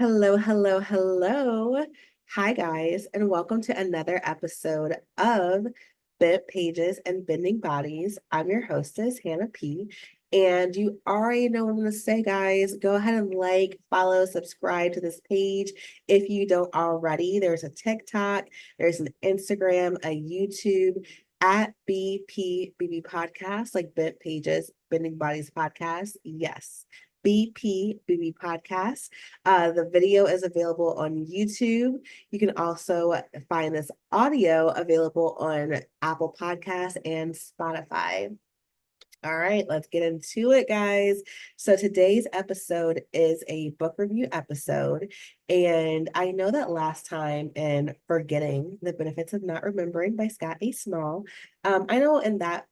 Hello, hello, hello. Hi, guys, and welcome to another episode of Bent Pages and Bending Bodies. I'm your hostess, Hannah P. And you already know what I'm going to say, guys. Go ahead and like, follow, subscribe to this page if you don't already. There's a TikTok, there's an Instagram, a YouTube at BPBB Podcast, like Bent Pages, Bending Bodies Podcast. Yes. BPBB Podcast. The video is available on YouTube. You can also find this audio available on Apple Podcasts and Spotify. All right, let's get into it, guys. So today's episode is a book review episode. And I know that last time in Forgetting the Benefits of Not Remembering by Scott A. Small, I know in that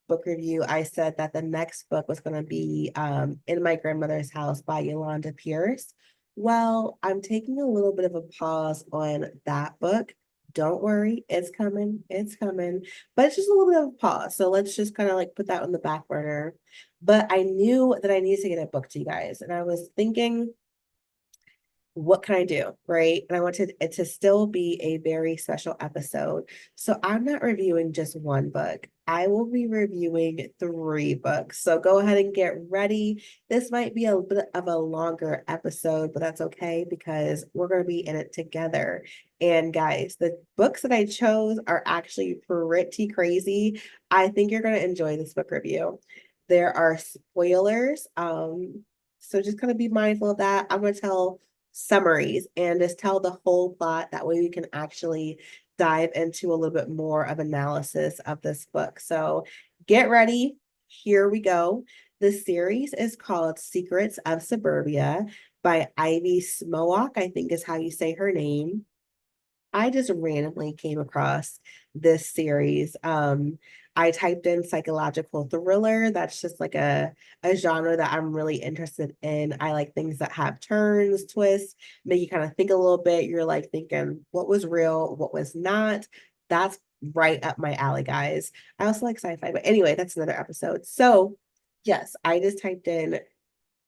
book review, I said that the next book was going to be In My Grandmother's House by Yolanda Pierce. Well, I'm taking a little bit of a pause on that book. Don't worry, it's coming, it's coming. But it's just a little bit of a pause. So let's just kind of like put that on the back burner. But I knew that I needed to get a book to you guys. And I was thinking, what can I do? Right. And I wanted it to still be a very special episode. So I'm not reviewing just one book. I will be reviewing three books. So go ahead and get ready. This might be a bit of a longer episode, but that's okay because we're going to be in it together. And guys, the books that I chose are actually pretty crazy. I think you're going to enjoy this book review. There are spoilers. So just kind of be mindful of that. I'm going to tell summaries and just tell the whole plot. That way we can actually dive into a little bit more of analysis of this book. So get ready. Here we go. The series is called Secrets of Suburbia by Ivy Smoak, I think is how you say her name. I just randomly came across this series. I typed in psychological thriller. That's just like a genre that I'm really interested in. I like things that have turns, twists, make you kind of think a little bit. You're like thinking what was real, what was not. That's right up my alley, guys. I also like sci-fi, but anyway, that's another episode. So, yes, I just typed in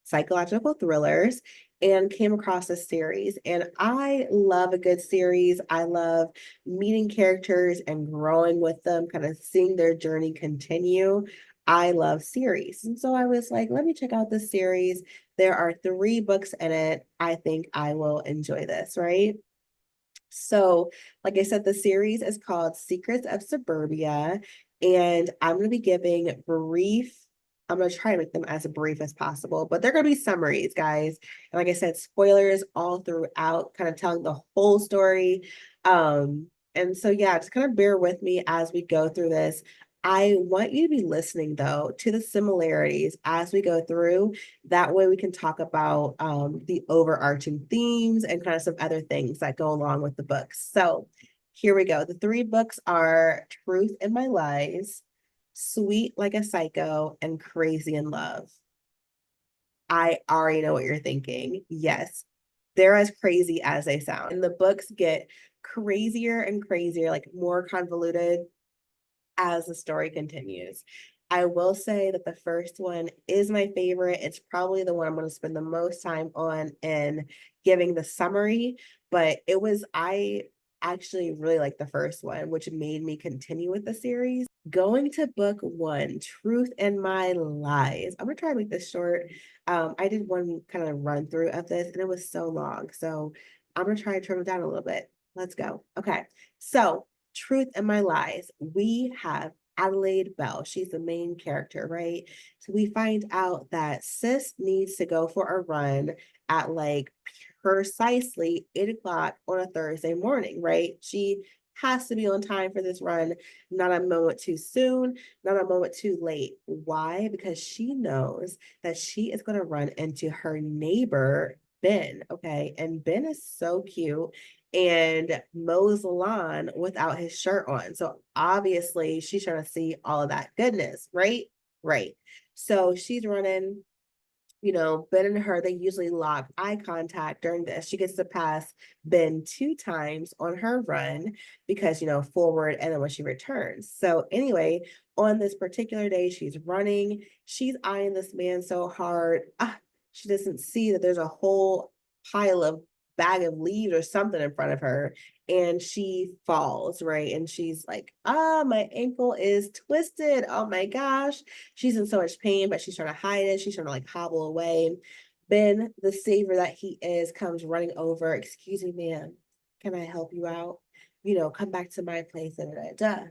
psychological thrillers and came across this series. And I love a good series. I love meeting characters and growing with them, kind of seeing their journey continue. I love series. And so I was like, let me check out this series. There are three books in it. I think I will enjoy this, right? So, like I said, the series is called Secrets of Suburbia, and I'm going to be giving brief. I'm going to try to make them as brief as possible, but they're going to be summaries, guys. And like I said, spoilers all throughout, kind of telling the whole story. And so, yeah, just kind of bear with me as we go through this. I want you to be listening, though, to the similarities as we go through. That way we can talk about the overarching themes and kind of some other things that go along with the books. So here we go. The three books are Truth in My Lies, Sweet Like a Psycho, and Crazy in Love. I already know what you're thinking. Yes, they're as crazy as they sound. And the books get crazier and crazier, like more convoluted as the story continues. I will say that the first one is my favorite. It's probably the one I'm going to spend the most time on in giving the summary, but I actually really like the first one, which made me continue with the series. Going to book one, Truth and My Lies. I'm going to try to make this short. I did one kind of run through of this and it was so long. So I'm going to try to trim it down a little bit. Let's go. Okay. So Truth and My Lies, we have Adelaide Bell. She's the main character, right? So we find out that Sis needs to go for a run at like precisely 8 o'clock on a Thursday morning, right? She has to be on time for this run, not a moment too soon, not a moment too late. Why? Because she knows that she is going to run into her neighbor, Ben. Okay. And Ben is so cute and mows the lawn without his shirt on. So obviously she's trying to see all of that goodness, right? Right. So she's running, Ben and her, they usually lock eye contact during this. She gets to pass Ben two times on her run because, forward and then when she returns. So anyway, on this particular day, she's running. She's eyeing this man so hard. She doesn't see that there's a whole pile of bag of leaves or something in front of her, and she falls, right? And she's like, ah, my ankle is twisted. Oh my gosh. She's in so much pain, but she's trying to hide it. She's trying to like hobble away. Ben, the savior that he is, comes running over. Excuse me, ma'am. Can I help you out? Come back to my place and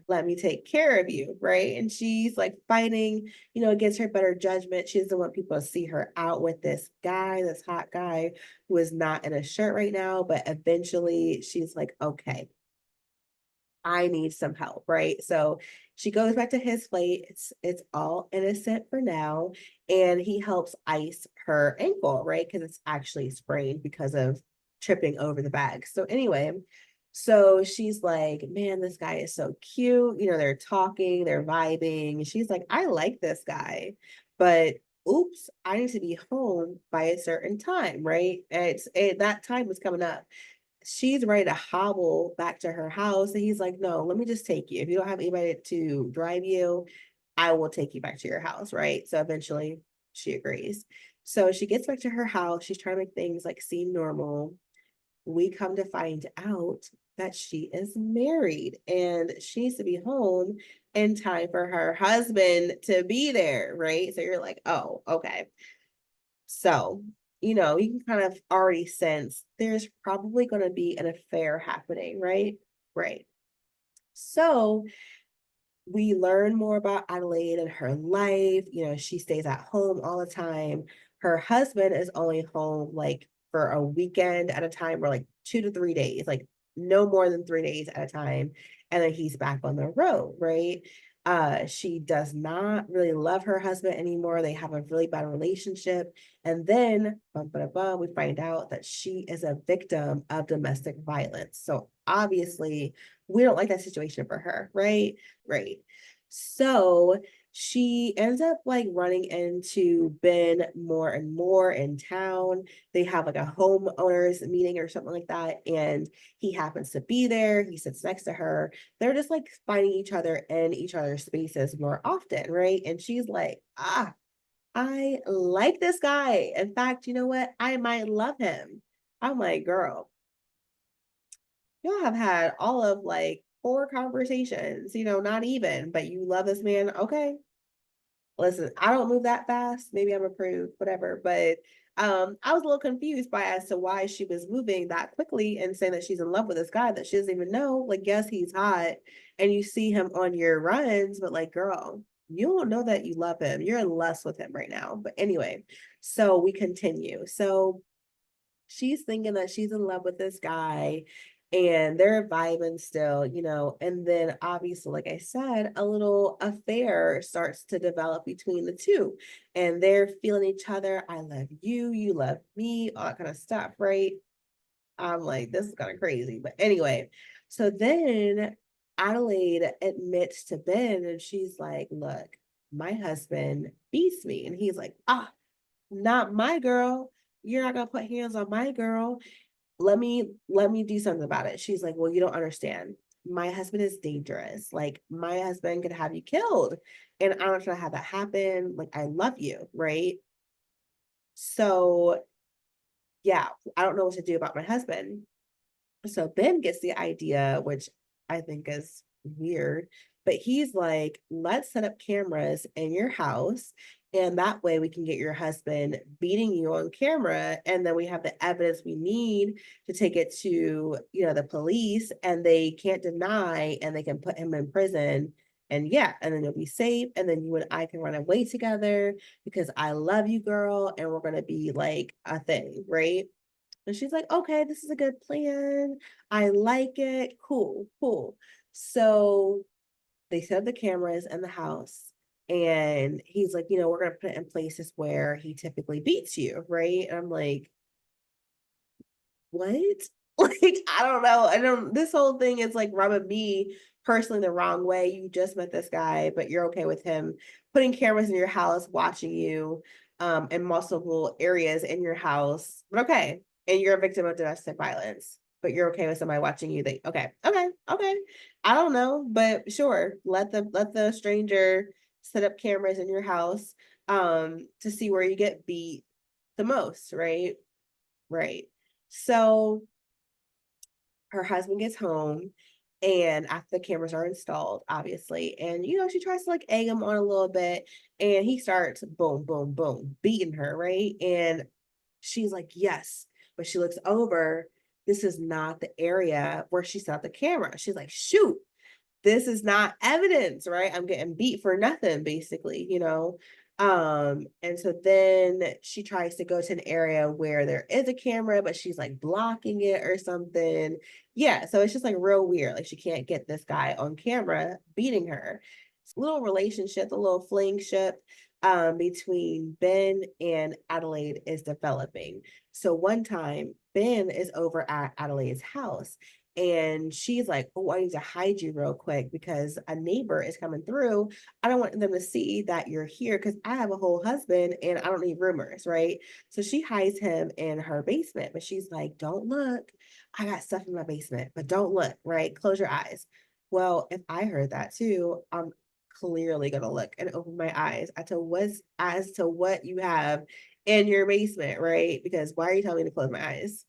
let me take care of you, right? And she's like fighting, against her better judgment. She doesn't want people to see her out with this guy, this hot guy who is not in a shirt right now. But eventually she's like, okay, I need some help, right? So she goes back to his plate. It's all innocent for now, and he helps ice her ankle, right? Because it's actually sprained because of tripping over the bag. So anyway, so she's like, man, this guy is so cute. They're talking, they're vibing. She's like, I like this guy, but oops, I need to be home by a certain time, right? That time is coming up. She's ready to hobble back to her house. And he's like, no, let me just take you. If you don't have anybody to drive you, I will take you back to your house. Right. So eventually she agrees. So she gets back to her house. She's trying to make things like seem normal. We come to find out that she is married and she needs to be home in time for her husband to be there. Right. So you're like, oh, okay. So, you can kind of already sense there's probably going to be an affair happening, right? Right. So we learn more about Adelaide and her life. She stays at home all the time. Her husband is only home like for a weekend at a time, or like 2 to 3 days, like no more than 3 days at a time. And then he's back on the road, right? She does not really love her husband anymore. They have a really bad relationship. And then, bum, ba, bum, we find out that she is a victim of domestic violence. So obviously, we don't like that situation for her, right? Right. So she ends up like running into Ben more and more in town. They have like a homeowners meeting or something like that. And he happens to be there. He sits next to her. They're just like finding each other in each other's spaces more often, right? And she's like, I like this guy. In fact, you know what? I might love him. I'm like, girl, y'all have had all of like 4 conversations, not even, but you love this man. Okay. Listen, I don't move that fast. Maybe I'm approved, whatever. But I was a little confused by as to why she was moving that quickly and saying that she's in love with this guy that she doesn't even know. Like, yes, he's hot and you see him on your runs, but like, girl, you don't know that you love him. You're in lust with him right now. But anyway, so we continue. So she's thinking that she's in love with this guy and they're vibing still, and then obviously, like I said, a little affair starts to develop between the two, and they're feeling each other. I love you, you love me, all that kind of stuff, right? I'm like, this is kind of crazy. But anyway, so then Adelaide admits to Ben and she's like, look, my husband beats me. And he's like, not my girl. You're not gonna put hands on my girl. Let me do something about it. She's like, well, you don't understand. My husband is dangerous. Like my husband could have you killed. And I'm not trying to have that happen. Like I love you, right? So yeah, I don't know what to do about my husband. So Ben gets the idea, which I think is weird, but he's like, let's set up cameras in your house. And that way we can get your husband beating you on camera. And then we have the evidence we need to take it to, the police and they can't deny and they can put him in prison. And yeah, and then you'll be safe. And then you and I can run away together because I love you, girl. And we're going to be like a thing, right? And she's like, okay, this is a good plan. I like it. Cool, cool. So they set up the cameras in the house. And he's like, we're going to put it in places where he typically beats you, right? And I'm like, what? Like, I don't know. This whole thing is like rubbing me personally the wrong way. You just met this guy, but you're okay with him putting cameras in your house, watching you in multiple areas in your house. But okay. And you're a victim of domestic violence, but you're okay with somebody watching you. Okay. I don't know, but sure. Let the stranger set up cameras in your house to see where you get beat the most, right? Right. So her husband gets home and after the cameras are installed, obviously, and she tries to like egg him on a little bit, and he starts boom, boom, boom, beating her, right? And she's like, yes. But she looks over. This is not the area where she set up the camera. She's like, shoot, this is not evidence, right? I'm getting beat for nothing, basically. And so then she tries to go to an area where there is a camera, but she's like blocking it or something. Yeah, so it's just like real weird. Like she can't get this guy on camera beating her. It's a little relationship, a little fling ship between Ben and Adelaide is developing. So one time, Ben is over at Adelaide's house and she's like, oh, I need to hide you real quick because a neighbor is coming through. I don't want them to see that you're here because I have a whole husband and I don't need rumors, right? So she hides him in her basement, but she's like, don't look. I got stuff in my basement, but don't look, right? Close your eyes. Well, if I heard that too, I'm clearly gonna look and open my eyes as to what you have in your basement, right? Because why are you telling me to close my eyes?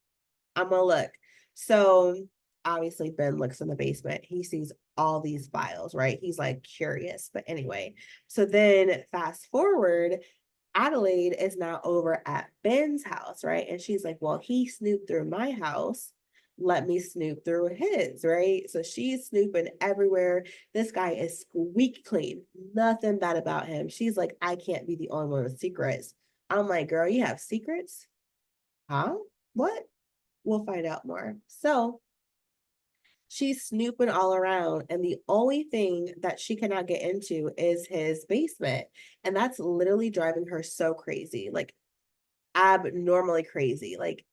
I'm gonna look. So obviously Ben looks in the basement. He sees all these files, right? He's like curious. But anyway, so then fast forward, Adelaide is now over at Ben's house, right? And she's like, well, he snooped through my house. Let me snoop through his, right? So she's snooping everywhere. This guy is squeaky clean. Nothing bad about him. She's like, I can't be the only one with secrets. I'm like, girl, you have secrets? Huh? What? We'll find out more. So she's snooping all around, and the only thing that she cannot get into is his basement. And that's literally driving her so crazy, like abnormally crazy. Like,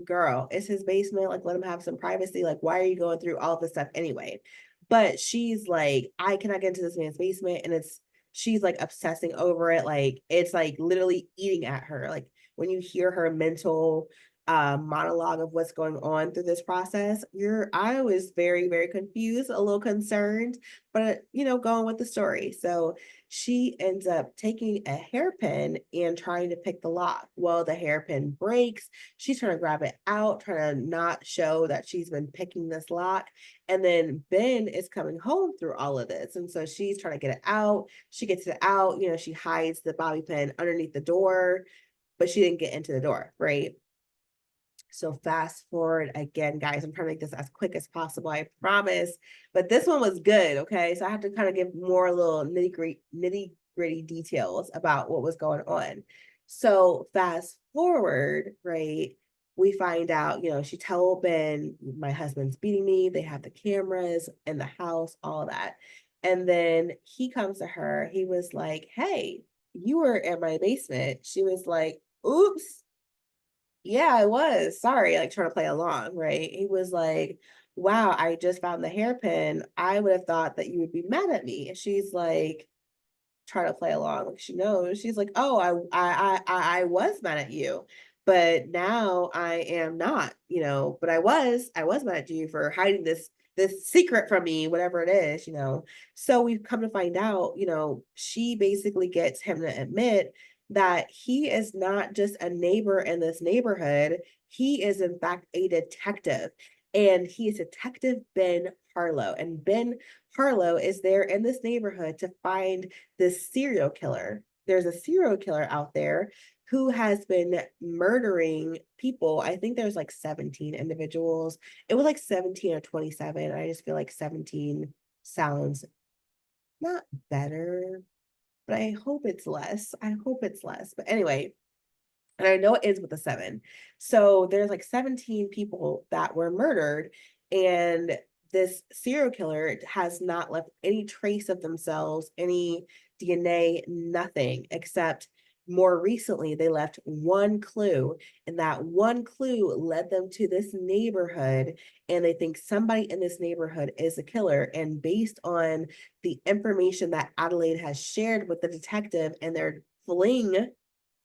girl, it's his basement. Like, let him have some privacy. Like, why are you going through all this stuff anyway? But she's like, I cannot get into this man's basement. And she's like obsessing over it. Like, it's like literally eating at her. Like, when you hear her mental monologue of what's going on through this process, I was very, very confused, a little concerned, but going with the story. So she ends up taking a hairpin and trying to pick the lock. Well, the hairpin breaks. She's trying to grab it out, trying to not show that she's been picking this lock. And then Ben is coming home through all of this. And so she's trying to get it out. She gets it out, she hides the bobby pin underneath the door, but she didn't get into the door, right? So fast forward again, guys, I'm trying to make this as quick as possible, I promise. But this one was good, okay? So I have to kind of give more little nitty-gritty details about what was going on. So fast forward, right? We find out, she told Ben, my husband's beating me. They have the cameras in the house, all that. And then he comes to her. He was like, hey, you were in my basement. She was like, oops. Yeah, I was. Sorry, like trying to play along, right? He was like, wow, I just found the hairpin. I would have thought that you would be mad at me. And she's like, try to play along. Like she knows. She's like, oh, I was mad at you, but now I am not, but I was mad at you for hiding this secret from me, whatever it is. So we've come to find out, she basically gets him to admit that he is not just a neighbor in this neighborhood. He is in fact a detective. And he is Detective Ben Harlow. And Ben Harlow is there in this neighborhood to find this serial killer. There's a serial killer out there who has been murdering people. I think there's like 17 individuals. It was like 17 or 27. I just feel like 17 sounds not better, but I hope it's less. I hope it's less. But anyway, and I know it ends with a 7. So there's like 17 people that were murdered, and this serial killer has not left any trace of themselves, any DNA, nothing, except more recently they left one clue, and that one clue led them to this neighborhood, and they think somebody in this neighborhood is a killer. And based on the information that Adelaide has shared with the detective and their fling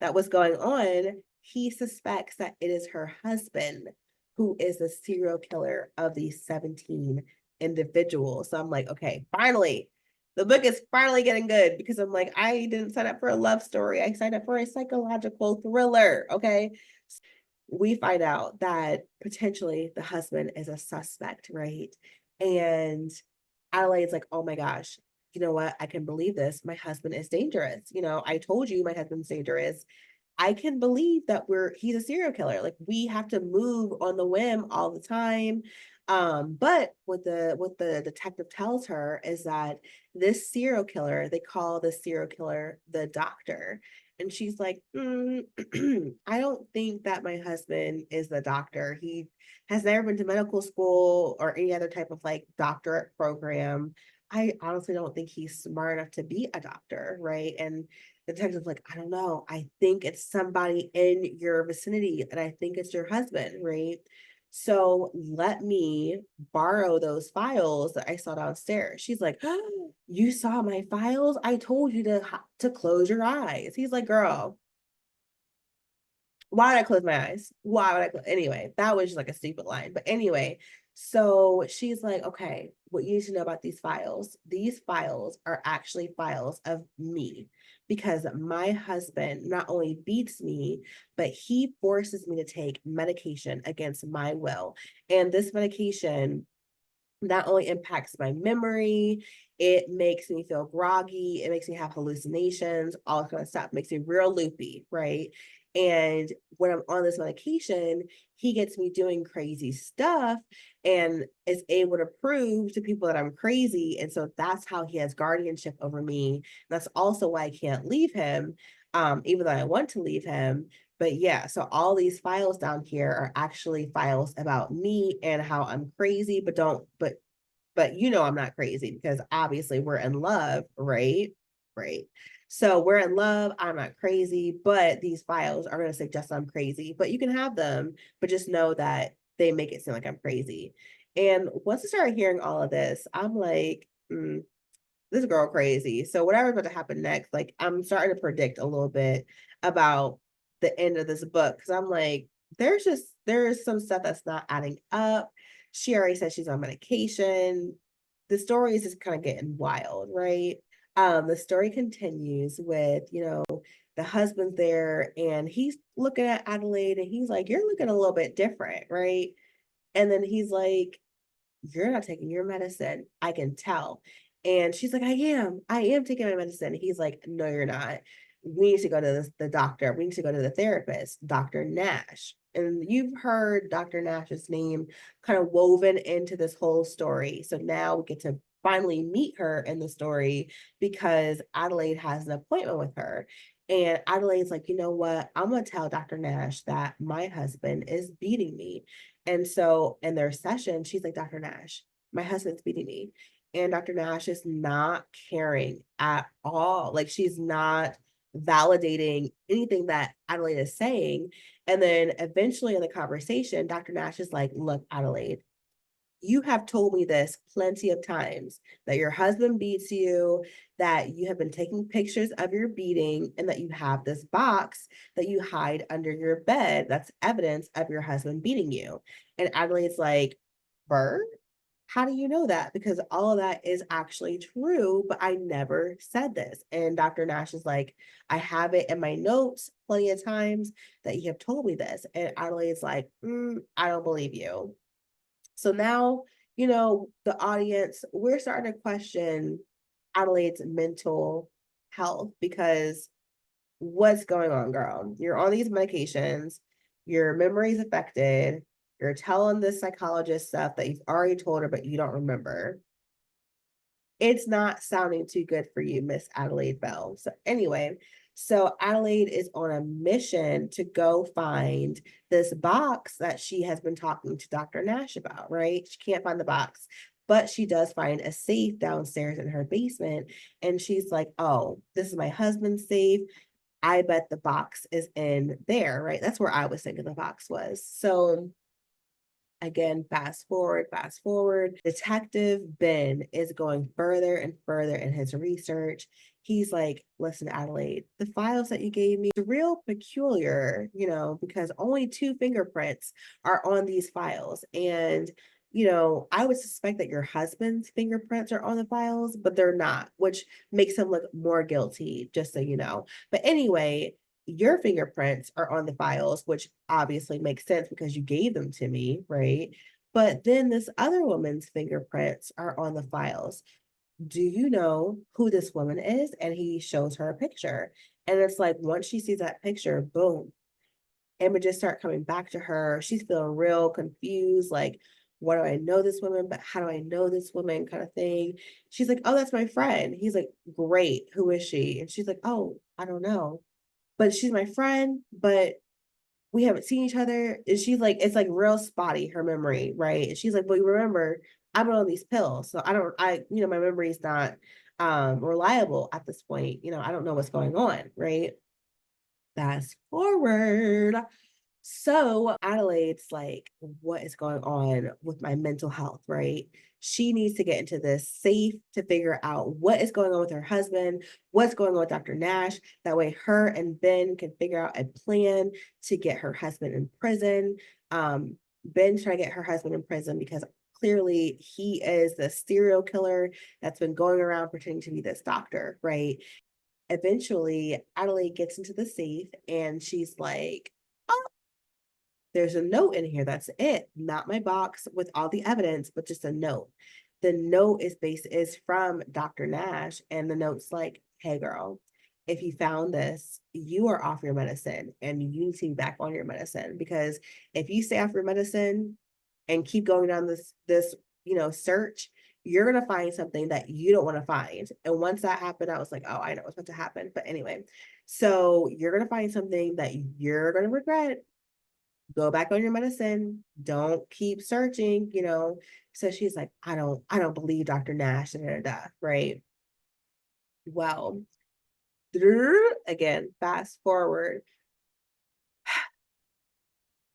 that was going on, he suspects that it is her husband who is the serial killer of these 17 individuals. So I'm like, okay, finally, the book is finally getting good, because I'm like, I didn't sign up for a love story. I signed up for a psychological thriller. Okay. we find out that potentially the husband is a suspect, right? And Adelaide's like, oh my gosh, you know what? I can believe this. My husband is dangerous. I told you my husband's dangerous. I can believe that he's a serial killer. Like we have to move on the whim all the time. But what the detective tells her is that this serial killer, they call the serial killer the doctor. And she's like, I don't think that my husband is the doctor. He has never been to medical school or any other type of like doctorate program. I honestly don't think he's smart enough to be a doctor, right? And the detective's like, I don't know. I think it's somebody in your vicinity, and I think it's your husband, right? So let me borrow those files that I saw downstairs. She's like, oh, you saw my files? I told you to close your eyes. He's like, girl, why did I close my eyes? Why would I anyway, that was just like a stupid line. But anyway, so she's like, okay, what you need to know about these files are actually files of me because my husband not only beats me, but he forces me to take medication against my will. And this medication not only impacts my memory, it makes me feel groggy, it makes me have hallucinations, all that kind of stuff, makes me real loopy, right? And when I'm on this medication, he gets me doing crazy stuff and is able to prove to people that I'm crazy. And so that's how he has guardianship over me. That's also why I can't leave him, even though I want to leave him. But yeah, so all these files down here are actually files about me and how I'm crazy, but I'm not crazy because obviously we're in love, right? Right. So we're in love, I'm not crazy, but these files are going to suggest I'm crazy, but you can have them, but just know that they make it seem like I'm crazy. And once I started hearing all of this, I'm like, this girl crazy. So whatever's about to happen next, like I'm starting to predict a little bit about the end of this book because I'm like, there's some stuff that's not adding up. She already said she's on medication. The story is just kind of getting wild, right? The story continues with, the husband's there and he's looking at Adelaide and he's like, you're looking a little bit different, right? And then he's like, you're not taking your medicine. I can tell. And she's like, I am taking my medicine. He's like, no, you're not. We need to go to the doctor. We need to go to the therapist, Dr. Nash. And you've heard Dr. Nash's name kind of woven into this whole story. So now we get to finally meet her in the story because Adelaide has an appointment with her. And Adelaide's like, you know what? I'm going to tell Dr. Nash that my husband is beating me. And so in their session, she's like, Dr. Nash, my husband's beating me. And Dr. Nash is not caring at all. Like she's not validating anything that Adelaide is saying. And then eventually in the conversation, Dr. Nash is like, look, Adelaide, you have told me this plenty of times that your husband beats you, that you have been taking pictures of your beating, and that you have this box that you hide under your bed that's evidence of your husband beating you. And Adelaide's like, Bird, how do you know that? Because all of that is actually true, but I never said this. And Dr. Nash is like, I have it in my notes plenty of times that you have told me this. And Adelaide's like, I don't believe you. So now, the audience, we're starting to question Adelaide's mental health because what's going on, girl? You're on these medications, your memory's affected, you're telling this psychologist stuff that you've already told her, but you don't remember. It's not sounding too good for you, Miss Adelaide Bell. So anyway, so Adelaide is on a mission to go find this box that she has been talking to Dr. Nash about, right? She can't find the box, but she does find a safe downstairs in her basement. And she's like, oh, this is my husband's safe. I bet the box is in there, right? That's where I was thinking the box was. So again, fast forward, fast forward. Detective Ben is going further and further in his research. He's like, listen, Adelaide, the files that you gave me are real peculiar, because only two fingerprints are on these files. And, I would suspect that your husband's fingerprints are on the files, but they're not, which makes him look more guilty, just so you know. But anyway, your fingerprints are on the files, which obviously makes sense because you gave them to me, right? But then this other woman's fingerprints are on the files. Do you know who this woman is? And he shows her a picture. And it's like, once she sees that picture, boom, images start coming back to her. She's feeling real confused, like, what do I know this woman, but how do I know this woman kind of thing. She's like, oh, that's my friend. He's like, great, who is she? And she's like, oh, I don't know, but she's my friend, but we haven't seen each other. And she's like, it's like real spotty, her memory, right? And she's like, but you remember, I'm on these pills, so my memory is not reliable at this point. I don't know what's going on, right? Fast forward. So Adelaide's like, what is going on with my mental health, right? She needs to get into this safe to figure out what is going on with her husband, what's going on with Dr. Nash. That way, her and Ben can figure out a plan to get her husband in prison. Ben's trying to get her husband in prison because clearly he is the serial killer that's been going around pretending to be this doctor, right? Eventually, Adelaide gets into the safe and she's like, oh, there's a note in here. That's it. Not my box with all the evidence, but just a note. The note is from Dr. Nash, and the note's like, hey girl, if you found this, you are off your medicine and you need to be back on your medicine, because if you stay off your medicine and keep going down this search, you're gonna find something that you don't want to find. And once that happened, I was like, oh, I know what's about to happen. But anyway, so you're gonna find something that you're gonna regret. Go back on your medicine. Don't keep searching. So she's like, I don't believe Dr. Nash, da, da, da, right? Well, again, fast forward.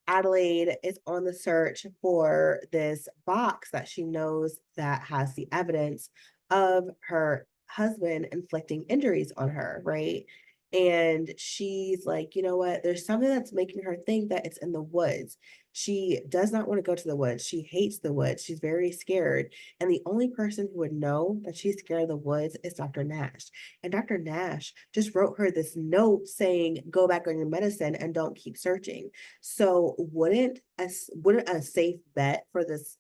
Adelaide is on the search for this box that she knows that has the evidence of her husband inflicting injuries on her, right? And she's like, you know what? There's something that's making her think that it's in the woods. She does not want to go to the woods. She hates the woods. She's very scared. And the only person who would know that she's scared of the woods is Dr. Nash. And Dr. Nash just wrote her this note saying, go back on your medicine and don't keep searching. So wouldn't a safe bet for this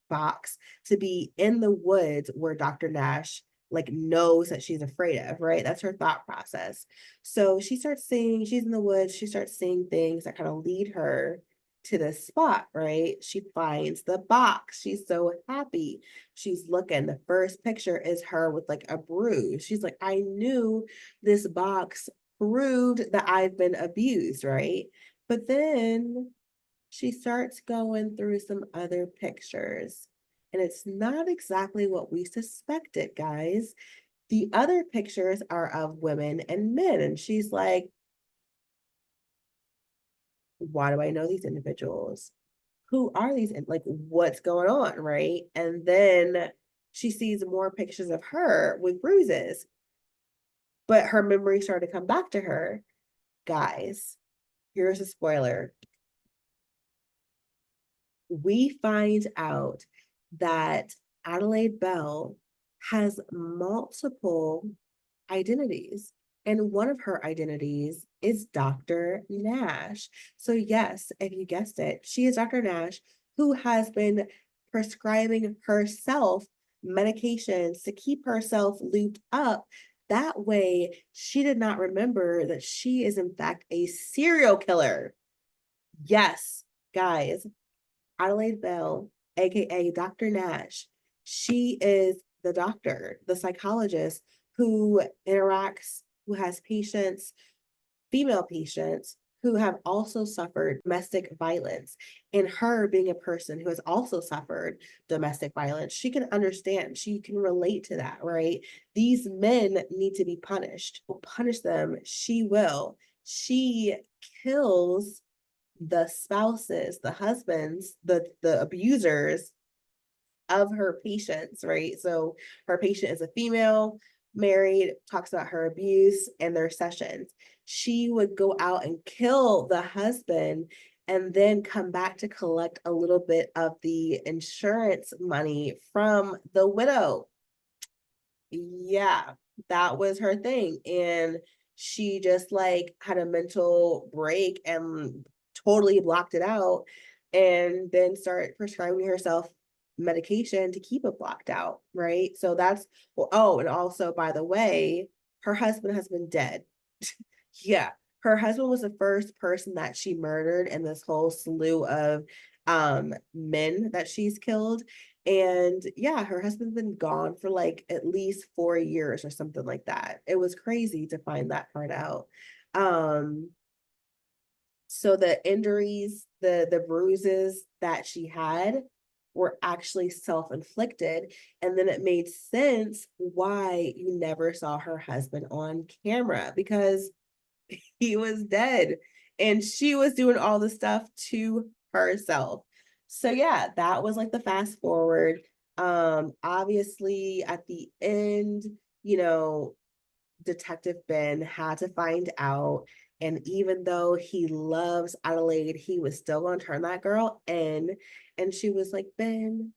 box to be in the woods where Dr. Nash like knows that she's afraid of, right? That's her thought process. So she's in the woods, she starts seeing things that kind of lead her to this spot, right? She finds the box. She's so happy. She's looking. The first picture is her with like a bruise. She's like, I knew this box proved that I've been abused, right? But then she starts going through some other pictures, and it's not exactly what we suspected, guys. The other pictures are of women and men, and she's like, why do I know these individuals? Who are these? Like, what's going on, right? And then she sees more pictures of her with bruises, but her memory started to come back to her. Guys, here's a spoiler. We find out that Adelaide Bell has multiple identities. And one of her identities is Dr. Nash. So, yes, if you guessed it, she is Dr. Nash, who has been prescribing herself medications to keep herself looped up. That way, she did not remember that she is, in fact, a serial killer. Yes, guys, Adelaide Bell, aka Dr. Nash, she is the doctor, the psychologist who who has patients, female patients who have also suffered domestic violence. And her being a person who has also suffered domestic violence, she can understand, she can relate to that, right? These men need to be punished. Punish them, she will. She kills the spouses, the husbands, the abusers of her patients, right? So her patient is a female, married, talks about her abuse and their sessions. She would go out and kill the husband and then come back to collect a little bit of the insurance money from the widow. Yeah, that was her thing. And she just like had a mental break and totally blocked it out and then started prescribing herself medication to keep it blocked out, right? So that's well, oh, and also by the way, her husband has been dead. Yeah, her husband was the first person that she murdered in this whole slew of men that she's killed. And yeah, her husband's been gone for like at least 4 years or something like that. It was crazy to find that part out. Um, so the injuries, the bruises that she had were actually self-inflicted. And then it made sense why you never saw her husband on camera because he was dead and she was doing all the stuff to herself. So yeah, that was like the fast forward. Obviously at the end, you know, Detective Ben had to find out. And even though he loves Adelaide, he was still gonna turn that girl in. And she was like, Ben,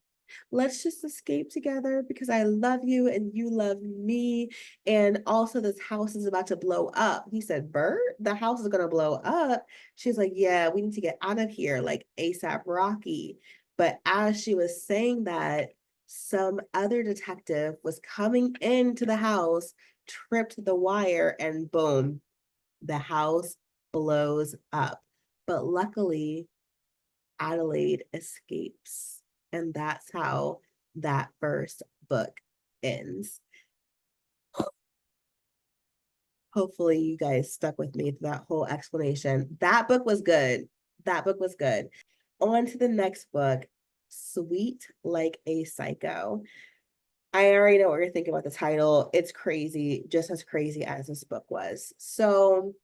let's just escape together because I love you and you love me. And also, this house is about to blow up. He said, Bert, the house is going to blow up. She's like, yeah, we need to get out of here, like ASAP Rocky. But as she was saying that, some other detective was coming into the house, tripped the wire, and boom, the house blows up. But luckily, Adelaide escapes. And that's how that first book ends. Hopefully, you guys stuck with me through that whole explanation. That book was good. That book was good. On to the next book, Sweet Like a Psycho. I already know what you're thinking about the title. It's crazy, just as crazy as this book was. So,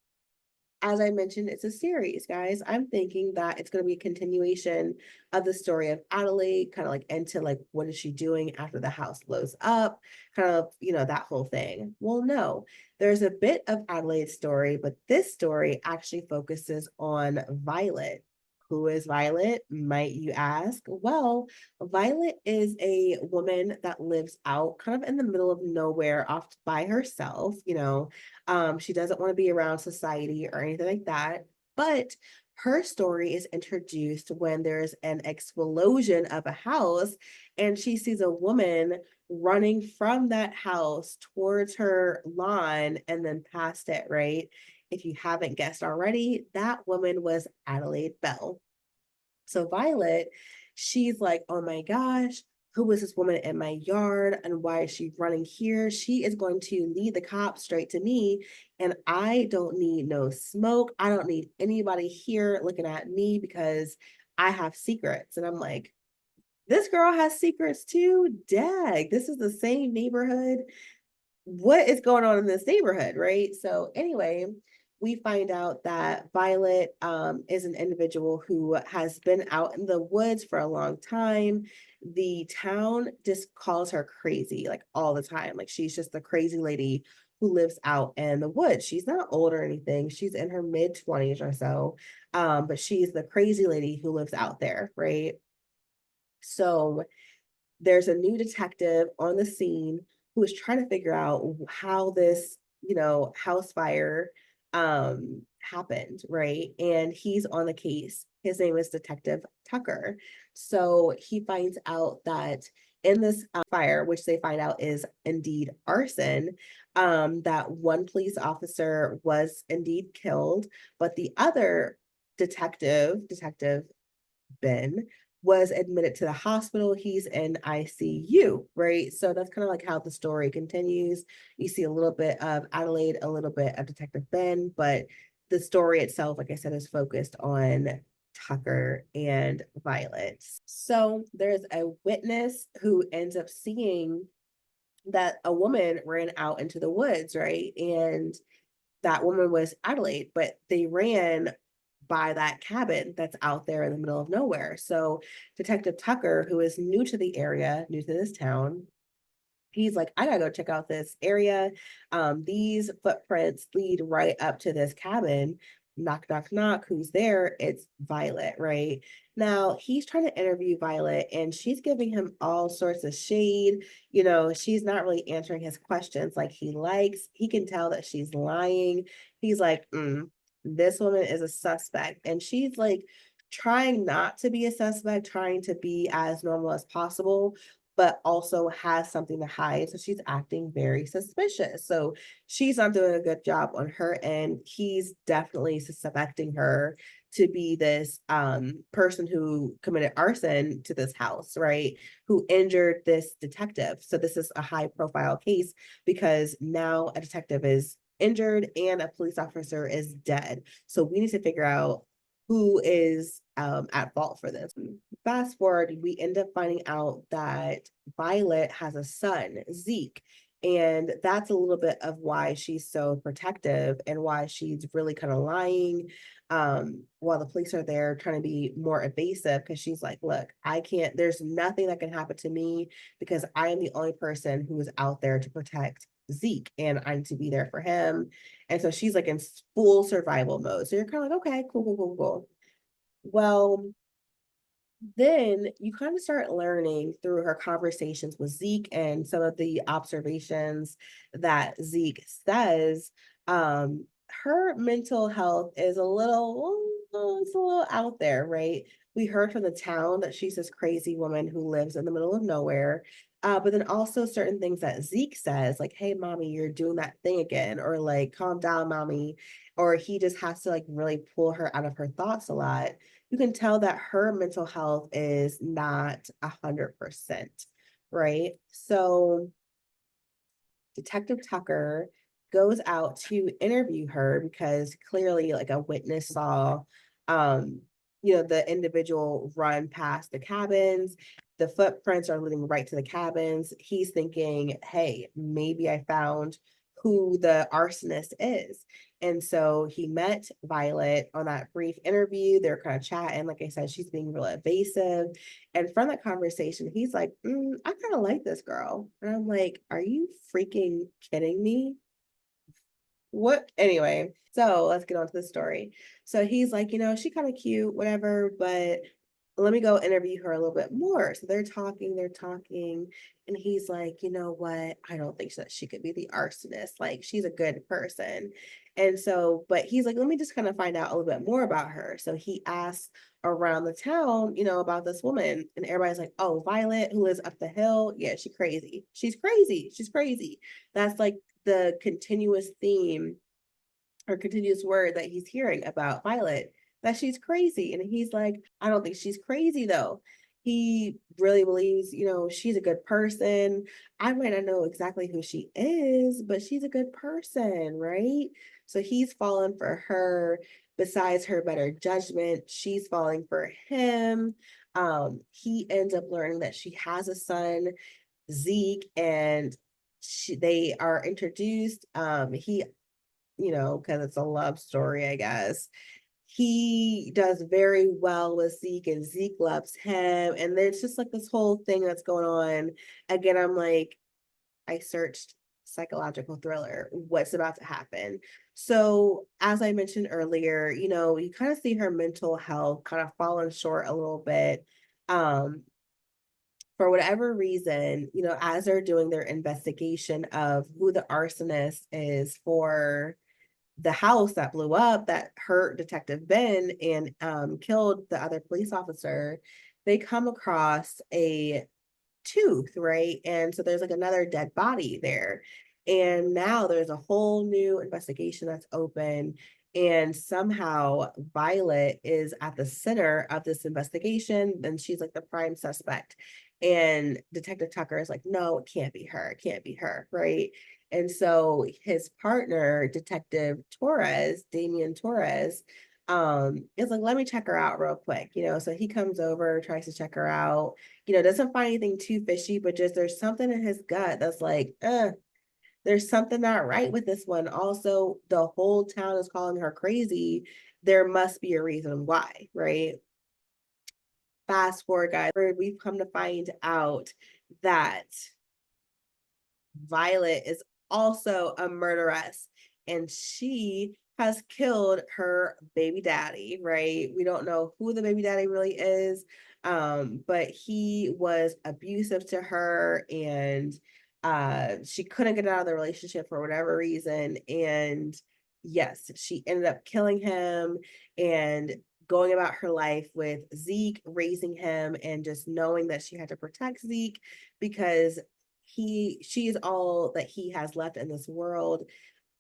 as I mentioned, it's a series, guys. I'm thinking that it's going to be a continuation of the story of Adelaide, kind of like into like what is she doing after the house blows up, kind of, that whole thing. Well, no, there's a bit of Adelaide's story, but this story actually focuses on Violet. Who is Violet, might you ask? Well, Violet is a woman that lives out kind of in the middle of nowhere, off by herself. She doesn't want to be around society or anything like that. But her story is introduced when there's an explosion of a house and she sees a woman running from that house towards her lawn and then past it, right? If you haven't guessed already, that woman was Adelaide Bell. So Violet, she's like, oh my gosh, who is this woman in my yard and why is she running here? She is going to lead the cops straight to me. And I don't need no smoke. I don't need anybody here looking at me because I have secrets. And I'm like, this girl has secrets too. Dag, this is the same neighborhood. What is going on in this neighborhood, right? So anyway, we find out that Violet is an individual who has been out in the woods for a long time. The town just calls her crazy, like all the time. Like she's just the crazy lady who lives out in the woods. She's not old or anything. She's in her mid-20s or so. But she's the crazy lady who lives out there, right? So there's a new detective on the scene who is trying to figure out how this, house fire happened, right? And he's on the case. His name is Detective Tucker. So he finds out that in this fire, which they find out is indeed arson, that one police officer was indeed killed, but the other detective Ben, was admitted to the hospital. He's in ICU, right? So that's kind of like how the story continues. You see a little bit of Adelaide, a little bit of Detective Ben, but the story itself, like I said, is focused on Tucker and Violet. So there's a witness who ends up seeing that a woman ran out into the woods, right? And that woman was Adelaide, but they ran by that cabin that's out there in the middle of nowhere. So Detective Tucker, who is new to the area, new to this town, he's like, I gotta go check out this area. These footprints lead right up to this cabin, knock, knock, knock, who's there? It's Violet, right? Now he's trying to interview Violet and she's giving him all sorts of shade. She's not really answering his questions like he likes. He can tell that she's lying. He's like, this woman is a suspect. And she's like trying not to be a suspect, trying to be as normal as possible, but also has something to hide. So she's acting very suspicious. So she's not doing a good job on her end. He's definitely suspecting her to be this person who committed arson to this house, right? Who injured this detective. So this is a high profile case because now a detective is injured and a police officer is dead. So we need to figure out who is at fault for this. Fast forward, we end up finding out that Violet has a son, Zeke. And that's a little bit of why she's so protective and why she's really kind of lying while the police are there trying to be more evasive because she's like, look, I can't, there's nothing that can happen to me because I am the only person who is out there to protect Zeke and I need to be there for him. And so she's like in full survival mode. So you're kind of like, okay, cool, cool, cool, cool. Well, then you kind of start learning through her conversations with Zeke and some of the observations that Zeke says. Her mental health is it's a little out there, right? We heard from the town that she's this crazy woman who lives in the middle of nowhere. But then also certain things that Zeke says, like, hey, mommy, you're doing that thing again, or like, calm down, mommy. Or he just has to like really pull her out of her thoughts a lot. You can tell that her mental health is not 100%, right? So Detective Tucker goes out to interview her because clearly like a witness saw um the individual run past the cabins. The footprints are leading right to the cabins. He's thinking, hey, maybe I found who the arsonist is. And so he met Violet on that brief interview. They're kind of chatting. Like I said, she's being real evasive. And from that conversation, he's like, I kind of like this girl. And I'm like, are you freaking kidding me? What? Anyway, so let's get on to the story. So he's like, she kind of cute, whatever, but let me go interview her a little bit more. So they're talking, and he's like, you know what? I don't think that she could be the arsonist. Like, she's a good person. And so, but he's like, let me just kind of find out a little bit more about her. So he asks around the town, about this woman, and everybody's like, oh, Violet, who lives up the hill. Yeah, she's crazy. She's crazy. She's crazy. That's like the continuous theme or continuous word that he's hearing about Violet, that she's crazy. And he's like, I don't think she's crazy though. He really believes, she's a good person. I might not know exactly who she is, but she's a good person, right? So he's fallen for her. Besides her better judgment, she's falling for him. He ends up learning that she has a son, Zeke, and they are introduced. He because it's a love story, I guess. He does very well with Zeke, and Zeke loves him. And there's just like this whole thing that's going on. Again, I'm like, I searched psychological thriller. What's about to happen? So, as I mentioned earlier, you kind of see her mental health kind of falling short a little bit. For whatever reason, as they're doing their investigation of who the arsonist is for the house that blew up that hurt Detective Ben and killed the other police officer, they come across a tooth, right? And so there's like another dead body there. And now there's a whole new investigation that's open. And somehow Violet is at the center of this investigation, and she's like the prime suspect. And Detective Tucker is like, no, it can't be her. It can't be her, right? And so his partner, Detective Torres, Damian Torres, is like, let me check her out real quick, So he comes over, tries to check her out, doesn't find anything too fishy, but just there's something in his gut that's like, there's something not right with this one. Also, the whole town is calling her crazy. There must be a reason why, right? Fast forward, guys, we've come to find out that Violet is also a murderess, and she has killed her baby daddy, right? We don't know who the baby daddy really is, but he was abusive to her, and she couldn't get out of the relationship for whatever reason. And yes, she ended up killing him and going about her life with Zeke, raising him, and just knowing that she had to protect Zeke because she is all that he has left in this world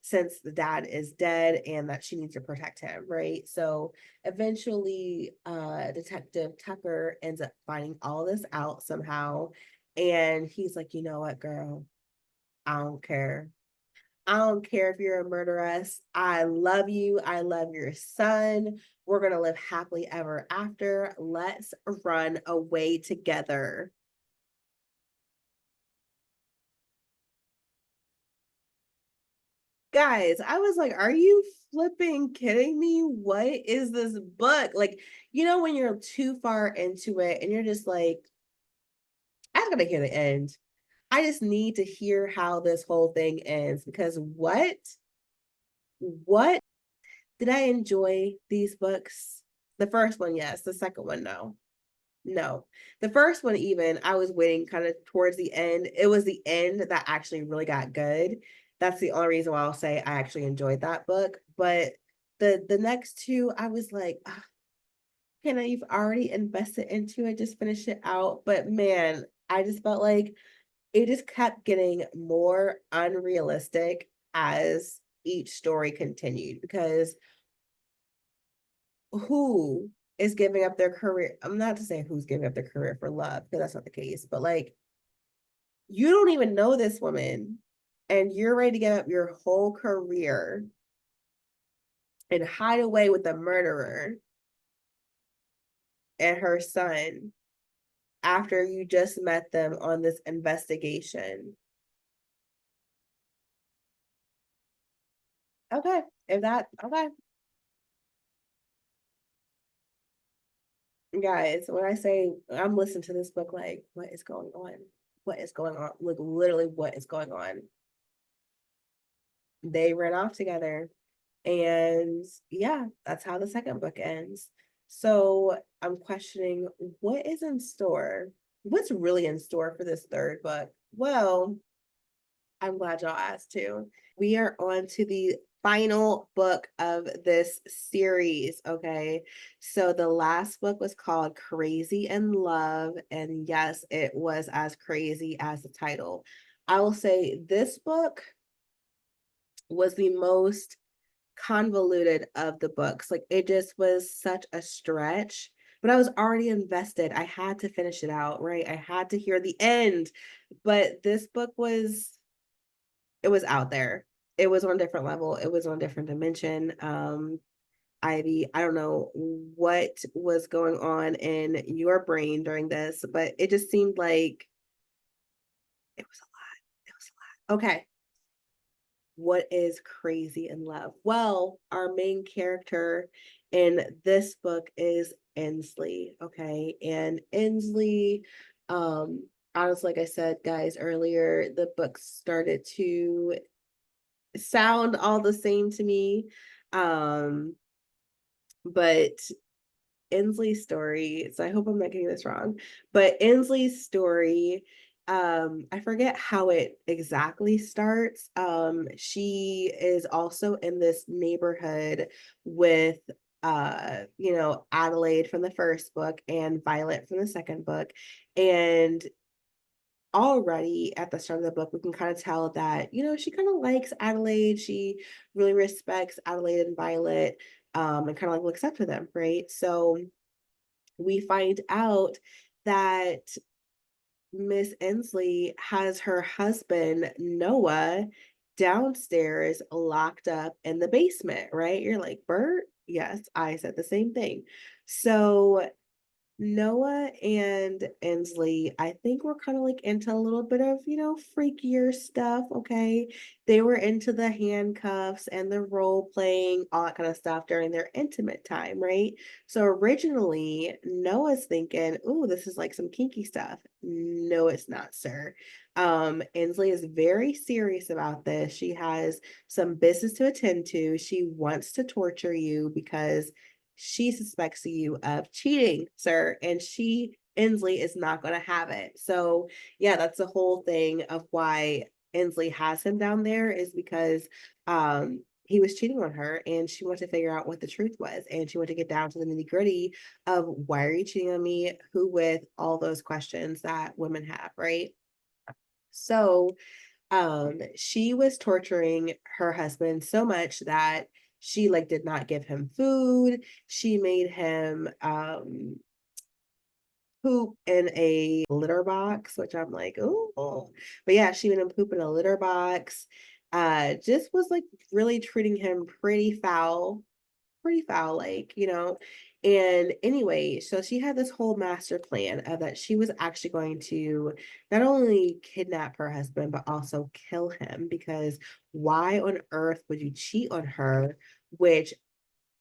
since the dad is dead, and that she needs to protect him, right? So eventually Detective Tucker ends up finding all this out somehow, and he's like, you know what, girl, I don't care. I don't care if you're a murderess. I love you. I love your son. We're going to live happily ever after. Let's run away together. Guys, I was like, are you flipping kidding me? What is this book? Like, when you're too far into it and you're just like, I just gotta hear the end. I just need to hear how this whole thing ends because what did I enjoy these books? The first one, yes. The second one, no. No. The first one, even, I was waiting kind of towards the end. It was the end that actually really got good. That's the only reason why I'll say I actually enjoyed that book. But the next two, I was like, "Ah, Hannah, you've already invested into it. Just finish it out." But man, I just felt like it just kept getting more unrealistic as each story continued because who is giving up their career? I'm not to say who's giving up their career for love, because that's not the case, but like you don't even know this woman and you're ready to give up your whole career and hide away with the murderer and her son after you just met them on this investigation. Okay. If that, okay. Guys, when I say I'm listening to this book, like, what is going on? What is going on? Like, literally, what is going on? They ran off together. And yeah, that's how the second book ends. So I'm questioning what is in store? What's really in store for this third book? Well, I'm glad y'all asked too. We are on to the final book of this series. Okay. So the last book was called Crazy in Love. And yes, it was as crazy as the title. I will say this book was the most convoluted of the books. Like it just was such a stretch, but I was already invested. I had to finish it out, right? I had to hear the end. But this book was it was out there. It was on a different level. It was on a different dimension. Ivy, I don't know what was going on in your brain during this, but it just seemed like it was a lot. It was a lot. Okay. What is crazy in love? Well, our main character in this book is Inslee, okay? And Inslee, honestly, like I said, guys, earlier, the book started to sound all the same to me. Um, but Inslee's story, so I hope I'm not getting this wrong, but Inslee's story, I forget how it exactly starts. She is also in this neighborhood with Adelaide from the first book and Violet from the second book. And already at the start of the book, we can kind of tell that, she kind of likes Adelaide. She really respects Adelaide and Violet, and kind of like looks up to them, right? So we find out that Miss Inslee has her husband, Noah, downstairs locked up in the basement, right? You're like, Bert? Yes, I said the same thing. So Noah and Inslee, I think were kind of like into a little bit of, freakier stuff, okay? They were into the handcuffs and the role playing, all that kind of stuff during their intimate time, right? So originally, Noah's thinking, "Ooh, this is like some kinky stuff." No, it's not, sir. Inslee is very serious about this. She has some business to attend to. She wants to torture you because she suspects you of cheating, sir, and Inslee, is not going to have it. So, yeah, that's the whole thing of why Inslee has him down there is because he was cheating on her and she wanted to figure out what the truth was. And she wanted to get down to the nitty gritty of why are you cheating on me? Who with all those questions that women have, right? So, she was torturing her husband so much that she like did not give him food. She made him poop in a litter box, which I'm like, oh, but yeah, she made him poop in a litter box. Just was like really treating him pretty foul, like, And anyway, so she had this whole master plan of that she was actually going to not only kidnap her husband, but also kill him because why on earth would you cheat on her? Which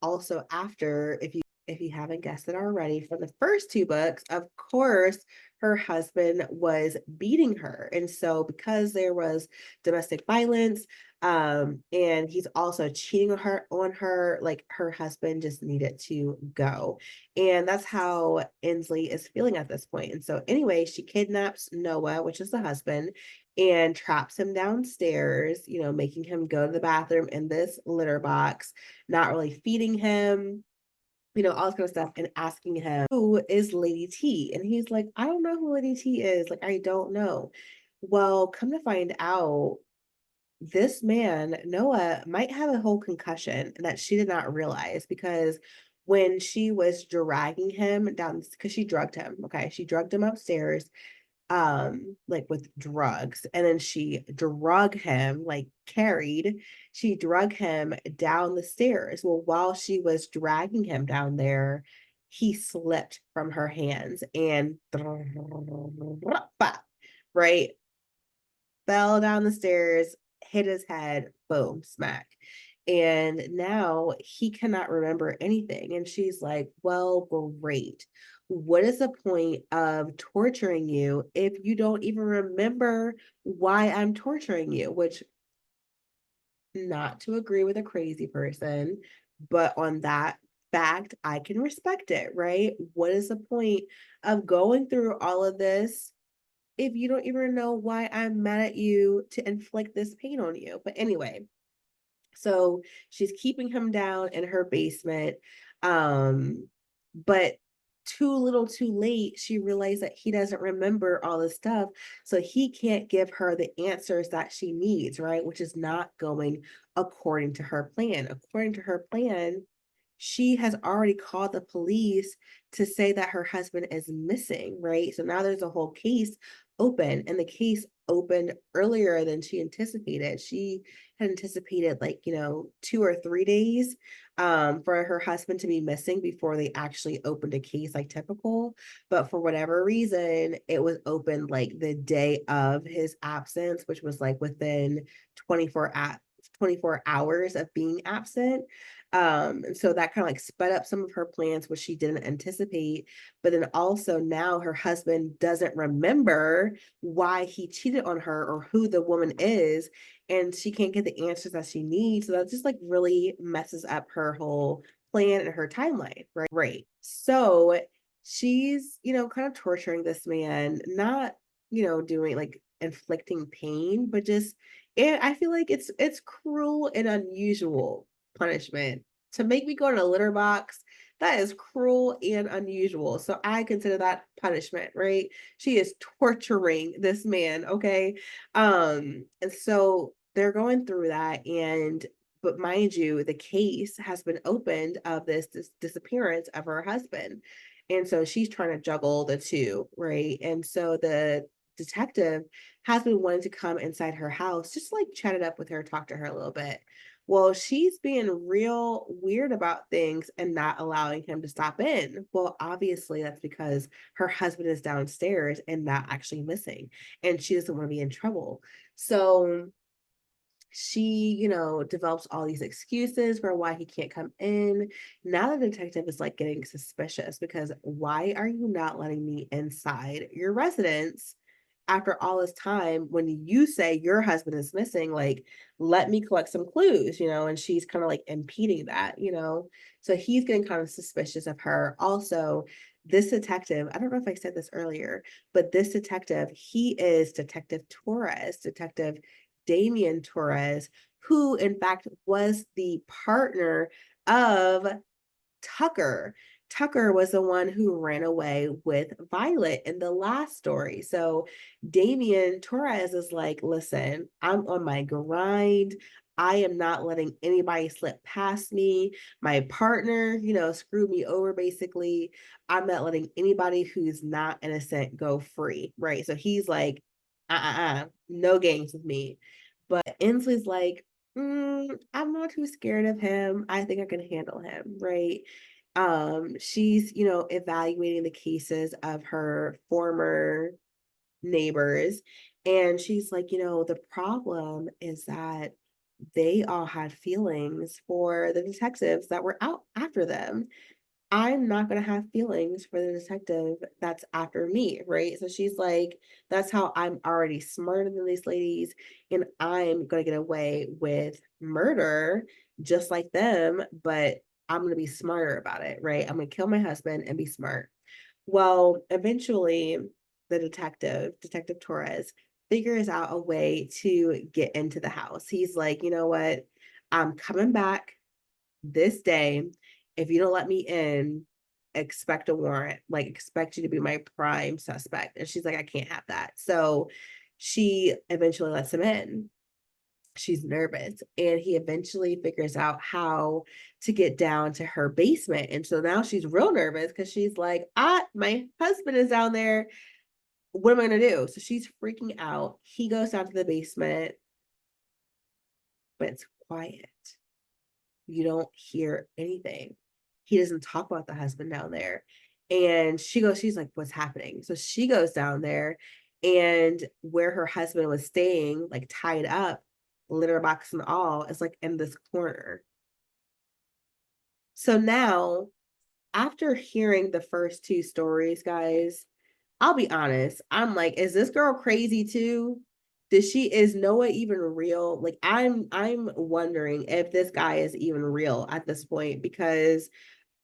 also after if you haven't guessed it already from the first two books, of course her husband was beating her, and so because there was domestic violence, and he's also cheating on her, like her husband just needed to go, and that's how Inslee is feeling at this point. And so anyway, she kidnaps Noah, which is the husband, and traps him downstairs, making him go to the bathroom in this litter box, not really feeding him, all this kind of stuff, and asking him, "Who is Lady T?" And he's like, "I don't know who Lady T is. Like, I don't know." Well, come to find out, this man, Noah, might have a whole concussion that she did not realize because when she was dragging him down, because she drugged him, okay, she drugged him upstairs like with drugs, and then she drug him, like carried she drug him down the stairs. Well, while she was dragging him down there, he slipped from her hands and right, fell down the stairs, hit his head, boom, smack. And now he cannot remember anything. And she's like, "Well, great. What is the point of torturing you if you don't even remember why I'm torturing you?" Which, not to agree with a crazy person, but on that fact, I can respect it, right? What is the point of going through all of this if you don't even know why I'm mad at you to inflict this pain on you? But anyway, so she's keeping him down in her basement. But too little too late, she realized that he doesn't remember all this stuff. So he can't give her the answers that she needs, right? Which is not going according to her plan. According to her plan, she has already called the police to say that her husband is missing, right? So now there's a whole case open, and the case opened earlier than she anticipated. She had anticipated like, 2 or 3 days for her husband to be missing before they actually opened a case like typical. But for whatever reason, it was opened like the day of his absence, which was like within 24 hours of being absent. And so that kind of like sped up some of her plans, which she didn't anticipate. But then also now her husband doesn't remember why he cheated on her or who the woman is, and she can't get the answers that she needs. So that just like really messes up her whole plan and her timeline, right? Right. So she's, kind of torturing this man, not, doing like inflicting pain, but just I feel like it's cruel and unusual punishment to make me go in a litter box. That is cruel and unusual. So I consider that punishment, right? She is torturing this man, okay? And so they're going through that, and but mind you, the case has been opened of this disappearance of her husband. And so she's trying to juggle the two, right? And so the detective has been wanting to come inside her house, just like chat it up with her, talk to her a little bit. Well, she's being real weird about things and not allowing him to stop in. Well, obviously, that's because her husband is downstairs and not actually missing, and she doesn't want to be in trouble. So she, develops all these excuses for why he can't come in. Now the detective is like getting suspicious because why are you not letting me inside your residence after all this time when you say your husband is missing? Like, let me collect some clues, and she's kind of like impeding that. So he's getting kind of suspicious of her. Also, this detective, I don't know if I said this earlier, but this detective, he is Detective Torres, Detective Damian Torres, who in fact was the partner of Tucker. Tucker was the one who ran away with Violet in the last story. So Damian Torres is like, listen, I'm on my grind. I am not letting anybody slip past me. My partner, screwed me over basically. I'm not letting anybody who's not innocent go free. Right. So he's like, no games with me. But Inslee's like, I'm not too scared of him. I think I can handle him, right? She's, evaluating the cases of her former neighbors. And she's like, the problem is that they all had feelings for the detectives that were out after them. I'm not going to have feelings for the detective that's after me, right? So she's like, that's how I'm already smarter than these ladies, and I'm going to get away with murder just like them, but I'm going to be smarter about it, right? I'm going to kill my husband and be smart. Well, eventually, the Detective Torres, figures out a way to get into the house. He's like, you know what? I'm coming back this day. If you don't let me in, expect a warrant, like expect you to be my prime suspect. And she's like, I can't have that. So she eventually lets him in. She's nervous, and he eventually figures out how to get down to her basement. And so now she's real nervous because she's like, my husband is down there. What am I gonna do? So she's freaking out. He goes down to the basement, but it's quiet. You don't hear anything. He doesn't talk about the husband down there. And she's like, what's happening? So she goes down there, and where her husband was staying, like tied up, litter box and all, is like in this corner. So now, after hearing the first two stories, guys, I'll be honest. I'm like, is this girl crazy too? Is Noah even real? Like I'm wondering if this guy is even real at this point, because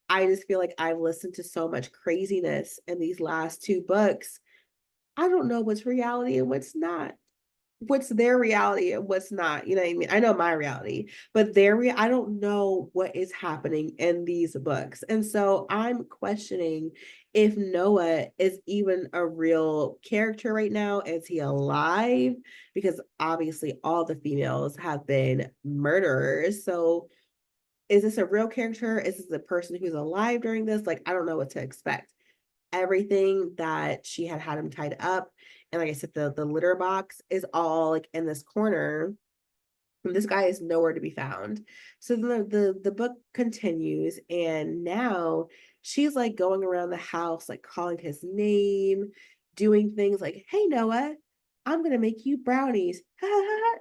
I just feel like I've listened to so much craziness in these last two books. I don't know what's reality and what's not. What's their reality and what's not. You know what I mean? I know my reality, but I don't know what is happening in these books. And so I'm questioning if Noah is even a real character right now. Is he alive? Because obviously all the females have been murderers. So is this a real character? Is this a person who's alive during this? Like, I don't know what to expect. Everything that she had him tied up, and like I said, the litter box is all like in this corner. And this guy is nowhere to be found. So the book continues, and now she's like going around the house, like calling his name, doing things like, "Hey Noah, I'm gonna make you brownies,"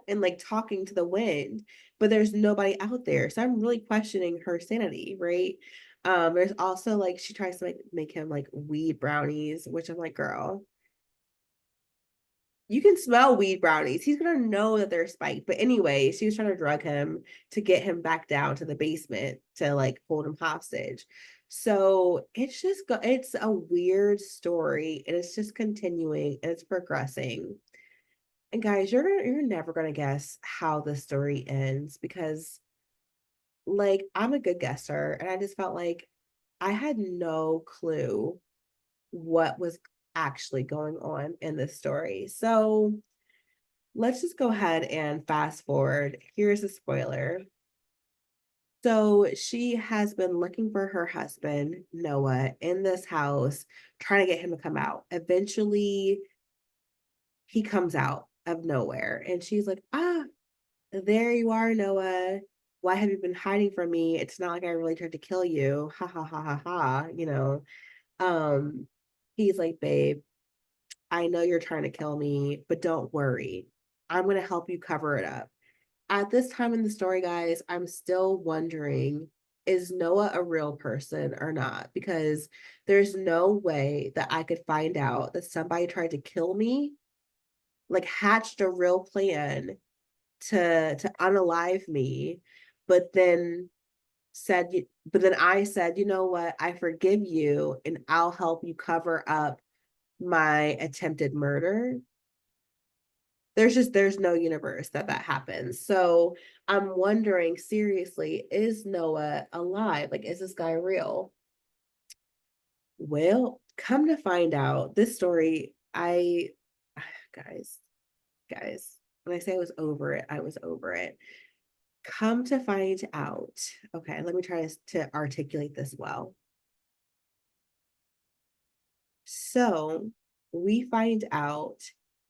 and like talking to the wind, but there's nobody out there. So I'm really questioning her sanity, right? There's also like she tries to make him like weed brownies, which I'm like, girl, you can smell weed brownies. He's gonna know that they're spiked. But anyway, she was trying to drug him to get him back down to the basement to like hold him hostage. So it's a weird story, and it's just continuing and it's progressing. And guys, you're never gonna guess how the story ends, because like I'm a good guesser, and I just felt like I had no clue what was actually going on in this story. So let's just go ahead and fast forward. Here's a spoiler. So she has been looking for her husband, Noah, in this house, trying to get him to come out. Eventually, he comes out of nowhere, and she's like, there you are, Noah. why have you been hiding from me? It's not like I really tried to kill you. Ha ha ha ha ha, Um, he's like, babe, I know you're trying to kill me, but don't worry. I'm going to help you cover it up. At this time in the story, guys, I'm still wondering, is Noah a real person or not? Because there's no way that I could find out that somebody tried to kill me, like hatched a real plan to unalive me, but then said, but then I said, you know what? I forgive you and I'll help you cover up my attempted murder. There's no universe that happens. So I'm wondering, seriously, is Noah alive? Like, is this guy real? Well, come to find out, this story, I guys, guys, when I say I was over it, I was over it. Come to find out, okay, let me try to articulate this well. So we find out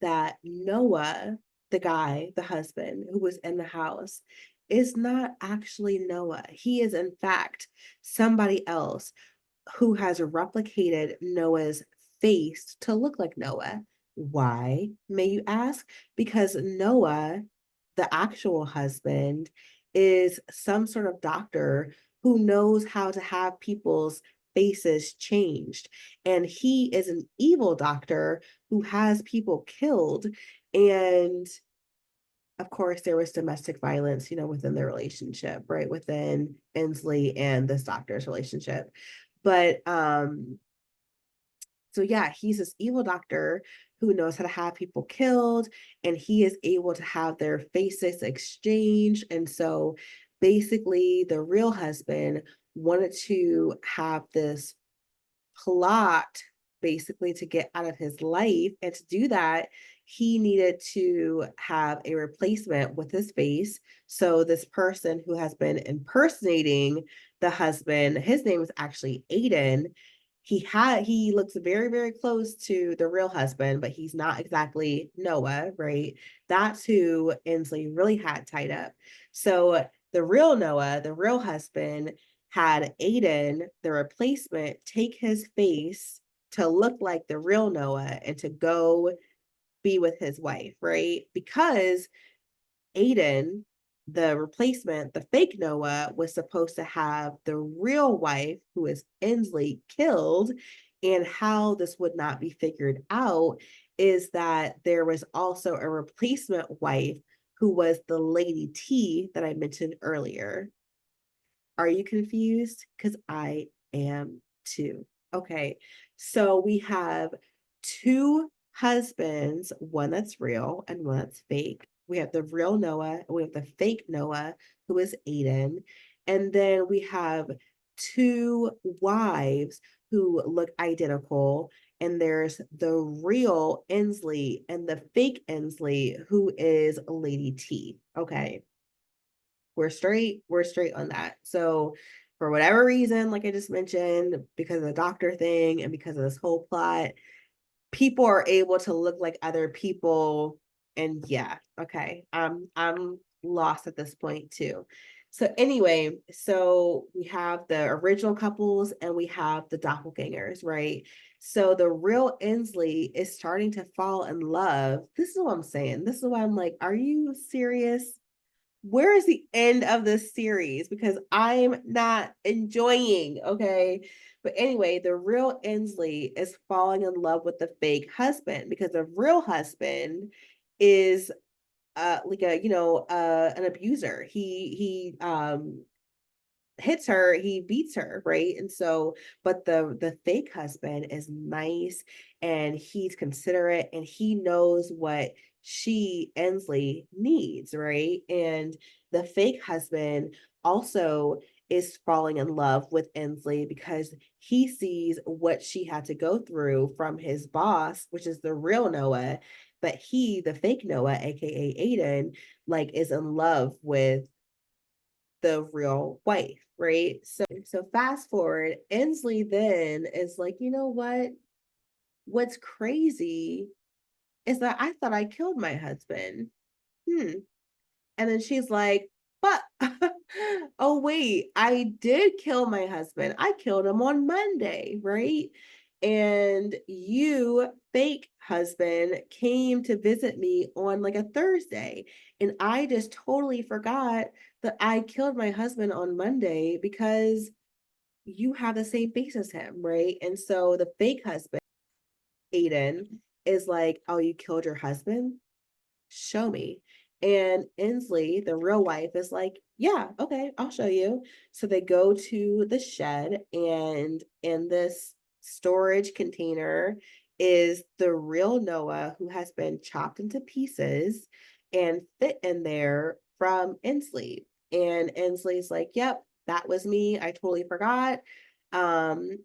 that Noah, the guy, the husband who was in the house, is not actually Noah. He is, in fact, somebody else who has replicated Noah's face to look like Noah. Why, may you ask? Because Noah, the actual husband, is some sort of doctor who knows how to have people's faces changed. And he is an evil doctor who has people killed. And of course, there was domestic violence, within their relationship, right? Within Inslee and this doctor's relationship. But so yeah, he's this evil doctor who knows how to have people killed, and he is able to have their faces exchanged. And so basically, the real husband wanted to have this plot basically to get out of his life. And to do that, he needed to have a replacement with his face. So this person who has been impersonating the husband, his name is actually Aiden. He looks very, very close to the real husband, but he's not exactly Noah, right? That's who Inslee really had tied up. So the real Noah, the real husband, had Aiden, the replacement, take his face to look like the real Noah and to go be with his wife, right? Because Aiden, the replacement, the fake Noah, was supposed to have the real wife, who is Inslee, killed. And how this would not be figured out is that there was also a replacement wife who was the Lady T that I mentioned earlier. Are you confused? Because I am too. Okay, so we have two husbands, one that's real and one that's fake. We have the real Noah, and we have the fake Noah, who is Aiden. And then we have two wives who look identical. And there's the real Inslee and the fake Inslee, who is Lady T. Okay, we're straight on that. So for whatever reason, like I just mentioned, because of the doctor thing and because of this whole plot, people are able to look like other people. And yeah, okay, I'm lost at this point too. So anyway, so we have the original couples and we have the doppelgangers, right? So the real Inslee is starting to fall in love. This is what I'm saying. This is why I'm like, are you serious? Where is the end of this series? Because I'm not enjoying, okay? But anyway, the real Inslee is falling in love with the fake husband because the real husband is like a an abuser. He hits her, he beats her, right? And so, but the fake husband is nice and he's considerate and he knows what she, Inslee, needs, right? And the fake husband also is falling in love with Inslee because he sees what she had to go through from his boss, which is the real Noah, but he, the fake Noah, aka Aiden, like is in love with the real wife, right? So fast forward, Inslee then is like, you know what? What's crazy is that I thought I killed my husband. Hmm. And then she's like, but Oh, wait, I did kill my husband. I killed him on Monday, right? And you, fake husband, came to visit me on like a Thursday. And I just totally forgot that I killed my husband on Monday because you have the same face as him, right? And so the fake husband, Aiden, is like, oh, you killed your husband? Show me. And Inslee, the real wife, is like, yeah, okay, I'll show you. So they go to the shed, and in this storage container is the real Noah who has been chopped into pieces and fit in there from Inslee. And Inslee's like, yep, that was me. I totally forgot.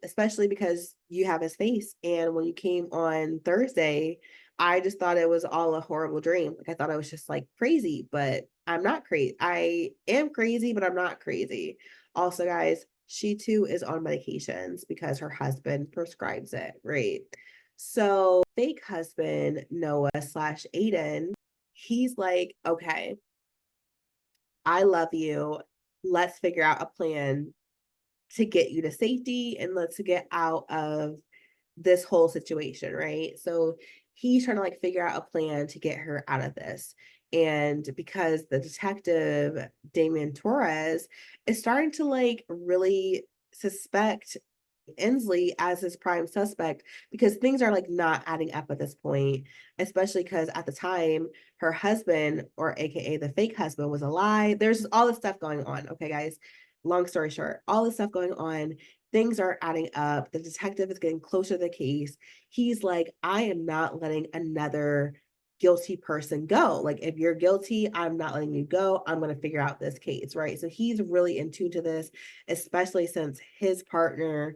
Especially because you have his face. And when you came on Thursday, I just thought it was all a horrible dream. Like I thought I was just like crazy, but I'm not crazy. I am crazy, but I'm not crazy. Also, guys, she too is on medications because her husband prescribes it, right? So fake husband, Noah slash Aiden, he's like, okay, I love you. Let's figure out a plan to get you to safety and let's get out of this whole situation, right? So he's trying to like figure out a plan to get her out of this. And because the detective, Damien Torres, is starting to like really suspect Inslee as his prime suspect because things are like not adding up at this point, especially because at the time her husband, or AKA the fake husband, was alive. There's all this stuff going on. Okay, guys. Long story short, all this stuff going on. Things are adding up. The detective is getting closer to the case. He's like, I am not letting another guilty person go. Like, if you're guilty, I'm not letting you go. I'm going to figure out this case, right? So he's really in tune to this, especially since his partner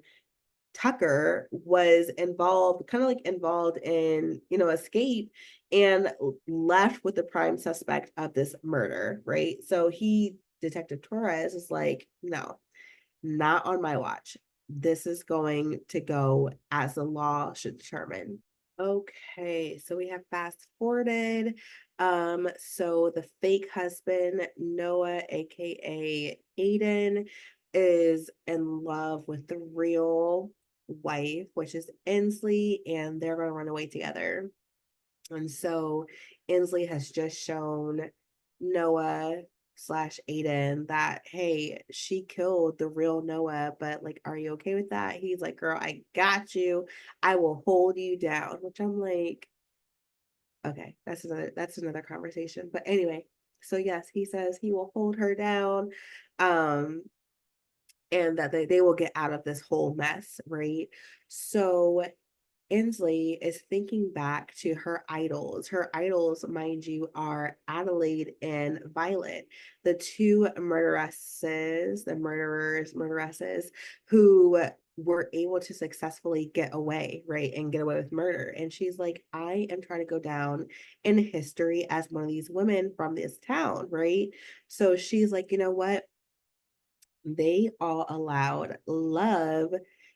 Tucker was involved, kind of like involved in, escape and left with the prime suspect of this murder, right? So Detective Torres is like, no, not on my watch. This is going to go as the law should determine. Okay, so we have fast forwarded. So the fake husband, Noah, aka Aiden, is in love with the real wife, which is Inslee, and they're gonna run away together. And so Inslee has just shown Noah slash Aiden that, hey, she killed the real Noah, but like, are you okay with that? He's like, girl, I got you. I will hold you down, which I'm like, okay, that's another conversation. But anyway, so yes, he says he will hold her down. Um, and that they will get out of this whole mess, right? So Inslee is thinking back to her idols. Her idols, mind you, are Adelaide and Violet, the two murderesses who were able to successfully get away, right? And get away with murder. And she's like, I am trying to go down in history as one of these women from this town, right? So she's like, you know what? They all allowed love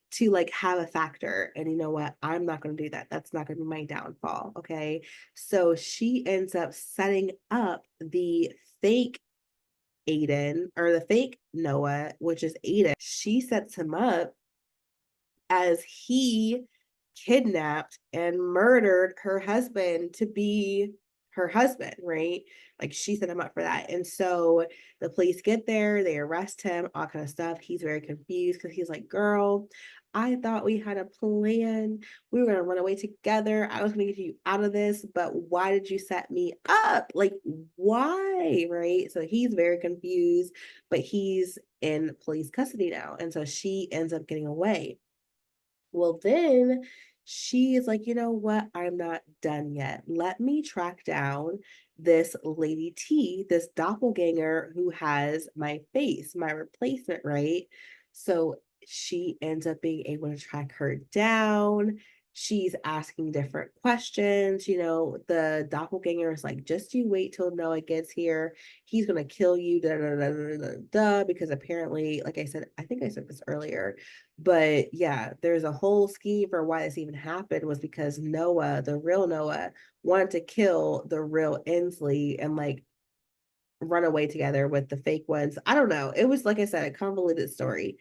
to like have a factor. And you know what? I'm not going to do that. That's not going to be my downfall. Okay. So she ends up setting up the fake Aiden, or the fake Noah, which is Aiden. She sets him up as he kidnapped and murdered her husband to be her husband, right? Like she set him up for that. And so the police get there, they arrest him, all kind of stuff. He's very confused because he's like, girl, I thought we had a plan. We were going to run away together. I was going to get you out of this, but why did you set me up? Like, why? Right? So he's very confused, but he's in police custody now. And so she ends up getting away. Well, then she is like, you know what? I'm not done yet. Let me track down this Lady T, this doppelganger who has my face, my replacement, right? So she ends up being able to track her down. She's asking different questions. The doppelganger is like, just you wait till Noah gets here. He's going to kill you, da, da, da, da, da, da, because apparently, like I said, I think I said this earlier, but yeah, there's a whole scheme for why this even happened was because Noah, the real Noah, wanted to kill the real Inslee and like run away together with the fake ones. I don't know. It was, like I said, a convoluted story.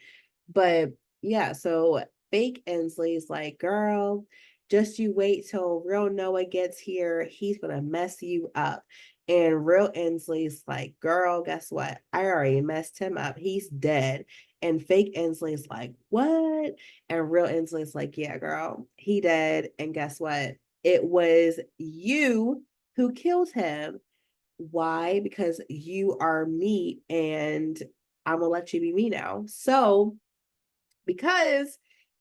But yeah, so fake Inslee's like, girl, just you wait till real Noah gets here. He's gonna mess you up. And real Inslee's like, girl, guess what? I already messed him up. He's dead. And fake Inslee's like, what? And real Inslee's like, yeah, girl, he dead. And guess what? It was you who killed him. Why? Because you are me and I'm gonna let you be me now. So because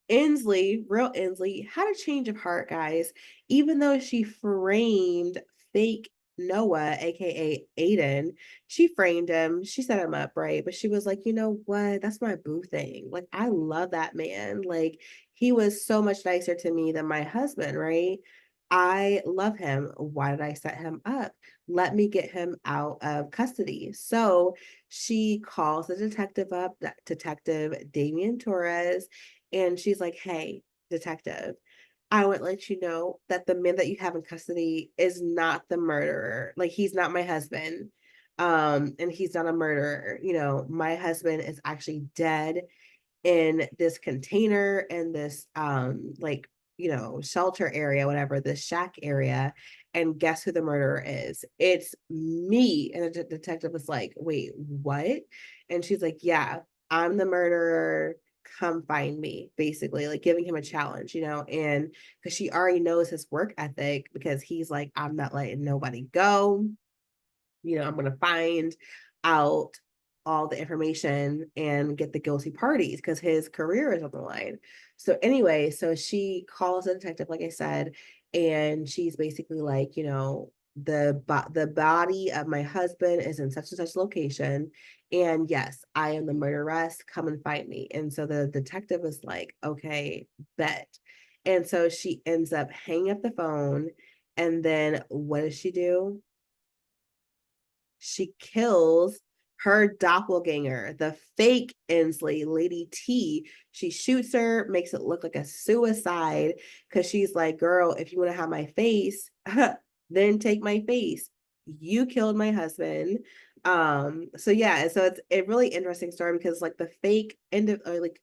real Inslee, had a change of heart, guys. Even though she framed fake Noah, aka Aiden, she framed him, she set him up, right? But she was like, you know what? That's my boo thing. Like, I love that man. Like, he was so much nicer to me than my husband, right? I love him. Why did I set him up? Let me get him out of custody. So she calls the detective up, Detective Damian Torres, and she's like, hey, detective, I would let you know that the man that you have in custody is not the murderer. Like, he's not my husband. And he's not a murderer. You know, my husband is actually dead in this container in this like, you know, shelter area, whatever, this shack area. And guess who the murderer is? It's me. And the detective was like, wait, what? And she's like, yeah, I'm the murderer. Come find me, basically, like giving him a challenge, you know, and because she already knows his work ethic, because he's like, I'm not letting nobody go, you know, I'm going to find out all the information and get the guilty parties because his career is on the line. So anyway, so she calls the detective, like I said, and she's basically like, you know, the body of my husband is in such and such location, and yes, I am the murderess. Come and find me. And so the detective was like, okay, bet. And so she ends up hanging up the phone, and then what does she do? She kills her doppelganger, the fake Inslee, Lady T. She shoots her, makes it look like a suicide because she's like, girl, if you want to have my face, then take my face. You killed my husband. So yeah, so it's a really interesting story because like the fake end of, or like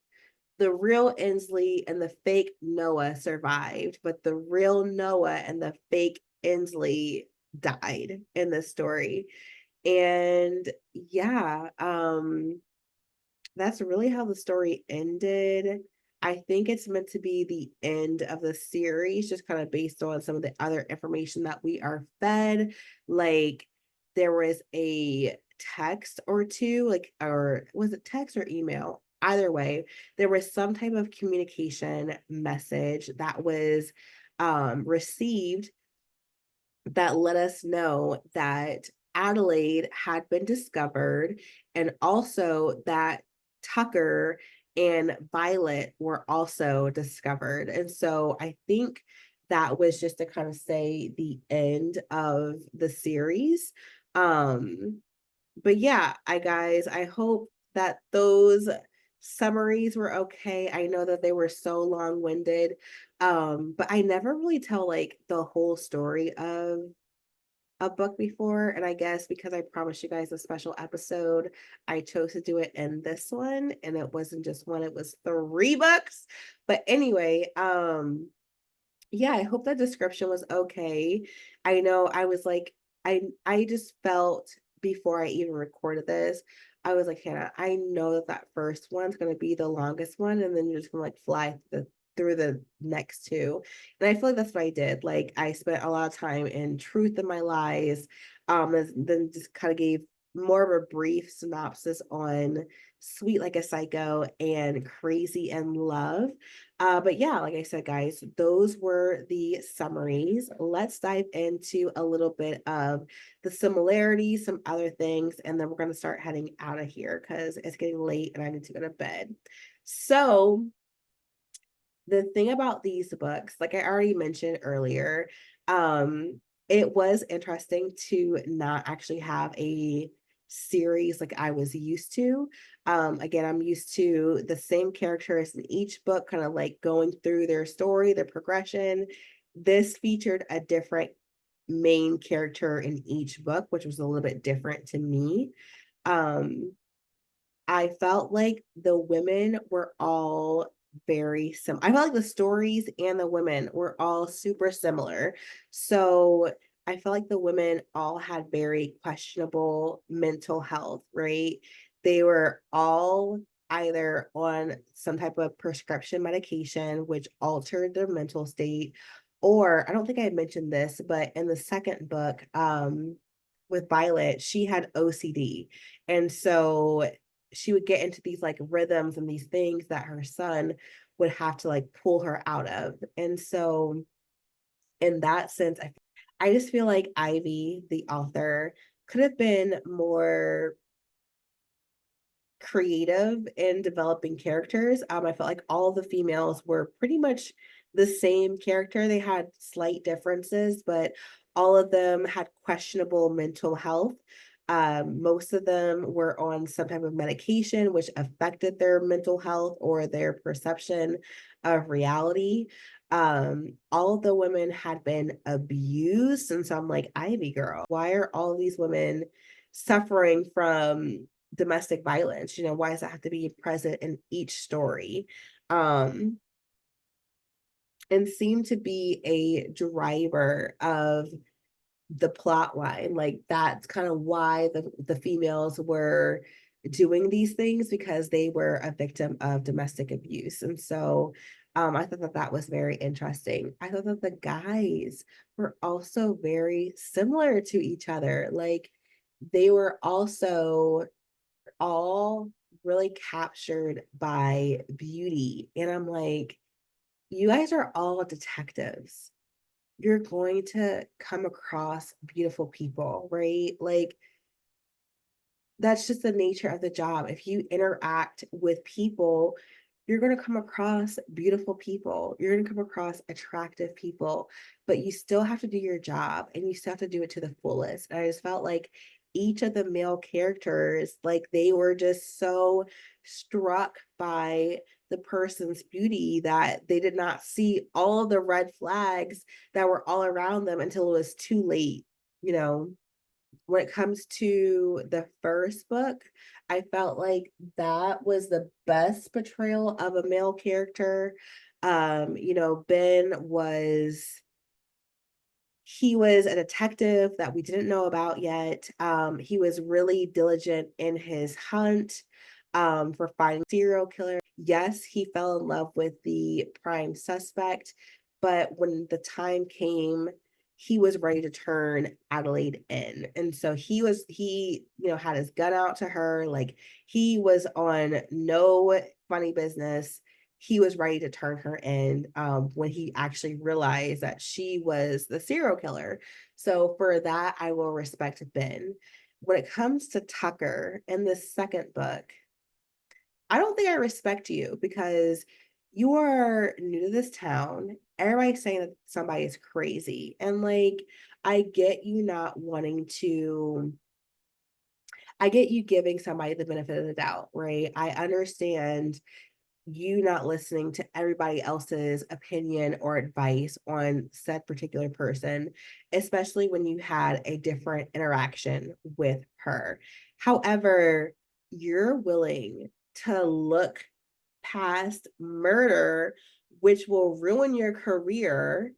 the real Inslee and the fake Noah survived, but the real Noah and the fake Inslee died in this story. And yeah, that's really how the story ended. I think it's meant to be the end of the series, just kind of based on some of the other information that we are fed. Like, there was a text or two, like, or was it text or email? Either way, there was some type of communication message that was received that let us know that Adelaide had been discovered, and also that Tucker and Violet were also discovered. And so I think that was just to kind of say the end of the series. Um, but yeah, I hope that those summaries were okay. I know that they were so long-winded. But I never really tell like the whole story of a book before. And I guess because I promised you guys a special episode, I chose to do it in this one. And it wasn't just one, it was 3 books. But anyway, yeah, I hope that description was okay. I know I was like, I just felt before I even recorded this, I was like, Hannah, I know that that first one's going to be the longest one, and then you're just going to like fly through the next two. And I feel like that's what I did. Like, I spent a lot of time in Truth and My Lies, and then just kind of gave more of a brief synopsis on Sweet Like a Psycho and Crazy in Love. But yeah, like I said, guys, those were the summaries. Let's dive into a little bit of the similarities, some other things, and then we're going to start heading out of here because it's getting late and I need to go to bed. So, the thing about these books, like I already mentioned earlier, it was interesting to not actually have a series like I was used to. Again, I'm used to the same characters in each book, kind of like going through their story, their progression. This featured a different main character in each book, which was a little bit different to me. Um, I felt like the women were all very similar. I felt like the stories and the women were all super similar. So I felt like the women all had very questionable mental health, right? They were all either on some type of prescription medication, which altered their mental state, or I don't think I mentioned this, but in the second book, with Violet, she had OCD. And so she would get into these like rhythms and these things that her son would have to like pull her out of. And so in that sense, I just feel like Ivy, the author, could have been more creative in developing characters. I felt like all the females were pretty much the same character. They had slight differences, but all of them had questionable mental health. Most of them were on some type of medication, which affected their mental health or their perception of reality. All of the women had been abused. And so I'm like, Ivy girl, why are all these women suffering from domestic violence? Why does that have to be present in each story? Um, and seem to be a driver of the plot line. Like that's kind of why the females were doing these things, because they were a victim of domestic abuse. And so I thought that that was very interesting. I thought that the guys were also very similar to each other. Like they were also all really captured by beauty. And I'm like, you guys are all detectives. You're going to come across beautiful people, right? Like, that's just the nature of the job. If you interact with people, you're going to come across beautiful people. You're going to come across attractive people, but you still have to do your job and you still have to do it to the fullest. And I just felt like each of the male characters, like they were just so struck by the person's beauty that they did not see all of the red flags that were all around them until it was too late, you know? When it comes to the first book, I felt like that was the best portrayal of a male character. Ben was he was a detective that we didn't know about yet. He was really diligent in his hunt for finding serial killer. Yes, he fell in love with the prime suspect, but when the time came, he was ready to turn Adelaide in. And so he had his gun out to her. Like he was on no funny business. He was ready to turn her in when he actually realized that she was the serial killer. So for that, I will respect Ben. When it comes to Tucker in the second book, I don't think I respect you because you are new to this town. Everybody's saying that somebody is crazy. And like, I get you not wanting to, I get you giving somebody the benefit of the doubt, right? I understand you not listening to everybody else's opinion or advice on said particular person, especially when you had a different interaction with her. However, you're willing to look past murder, which will ruin your career.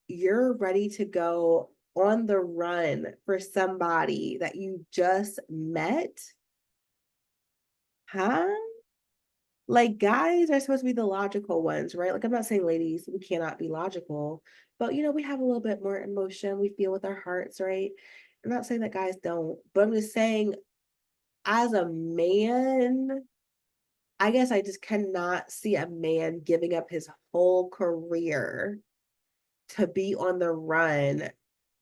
You're ready to go on the run for somebody that you just met. Huh? Like guys are supposed to be the logical ones, right? Like I'm not saying ladies, we cannot be logical, but we have a little bit more emotion. We feel with our hearts, right? I'm not saying that guys don't, but I'm just saying as a man, I guess I just cannot see a man giving up his whole career to be on the run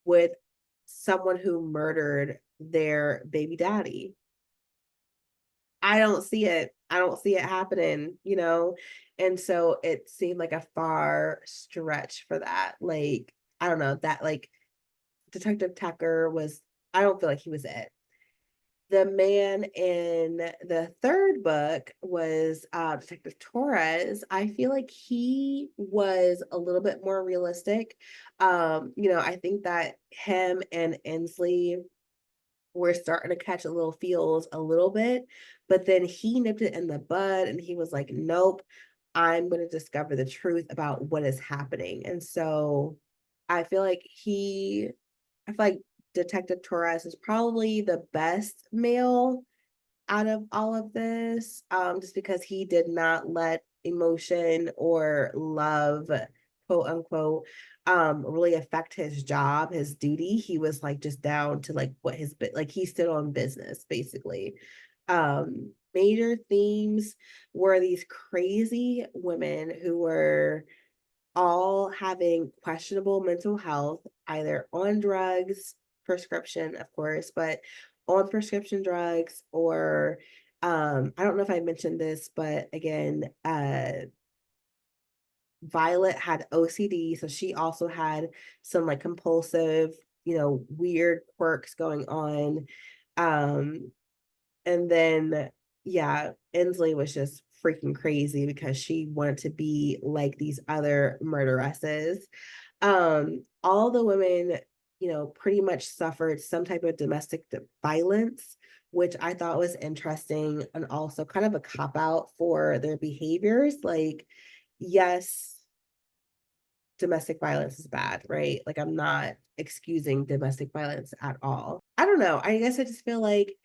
with someone who murdered their baby daddy. I don't see it. I don't see it happening. And so it seemed like a far stretch for that. Like, I don't know, that like Detective Tucker was, I don't feel like he was it. the man in the third book was Detective Torres. I feel like he was a little bit more realistic. I think that him and Inslee were starting to catch a little feels a little bit, but then he nipped it in the bud and he was like, nope, I'm going to discover the truth about what is happening. And so I feel like I feel like Detective Torres is probably the best male out of all of this, just because he did not let emotion or love, quote unquote, really affect his job, his duty. He was like just down to like what his like he stood on business basically. Major themes were these crazy women who were all having questionable mental health, either on drugs, prescription, of course, but on prescription drugs or I don't know if I mentioned this, but again, Violet had OCD, so she also had some like compulsive, weird quirks going on. Um, and then yeah, Inslee was just freaking crazy because she wanted to be like these other murderesses. All the women, pretty much suffered some type of domestic violence, which I thought was interesting and also kind of a cop out for their behaviors. Like, yes, domestic violence is bad, right? Like, I'm not excusing domestic violence at all. I don't know. I guess I just feel like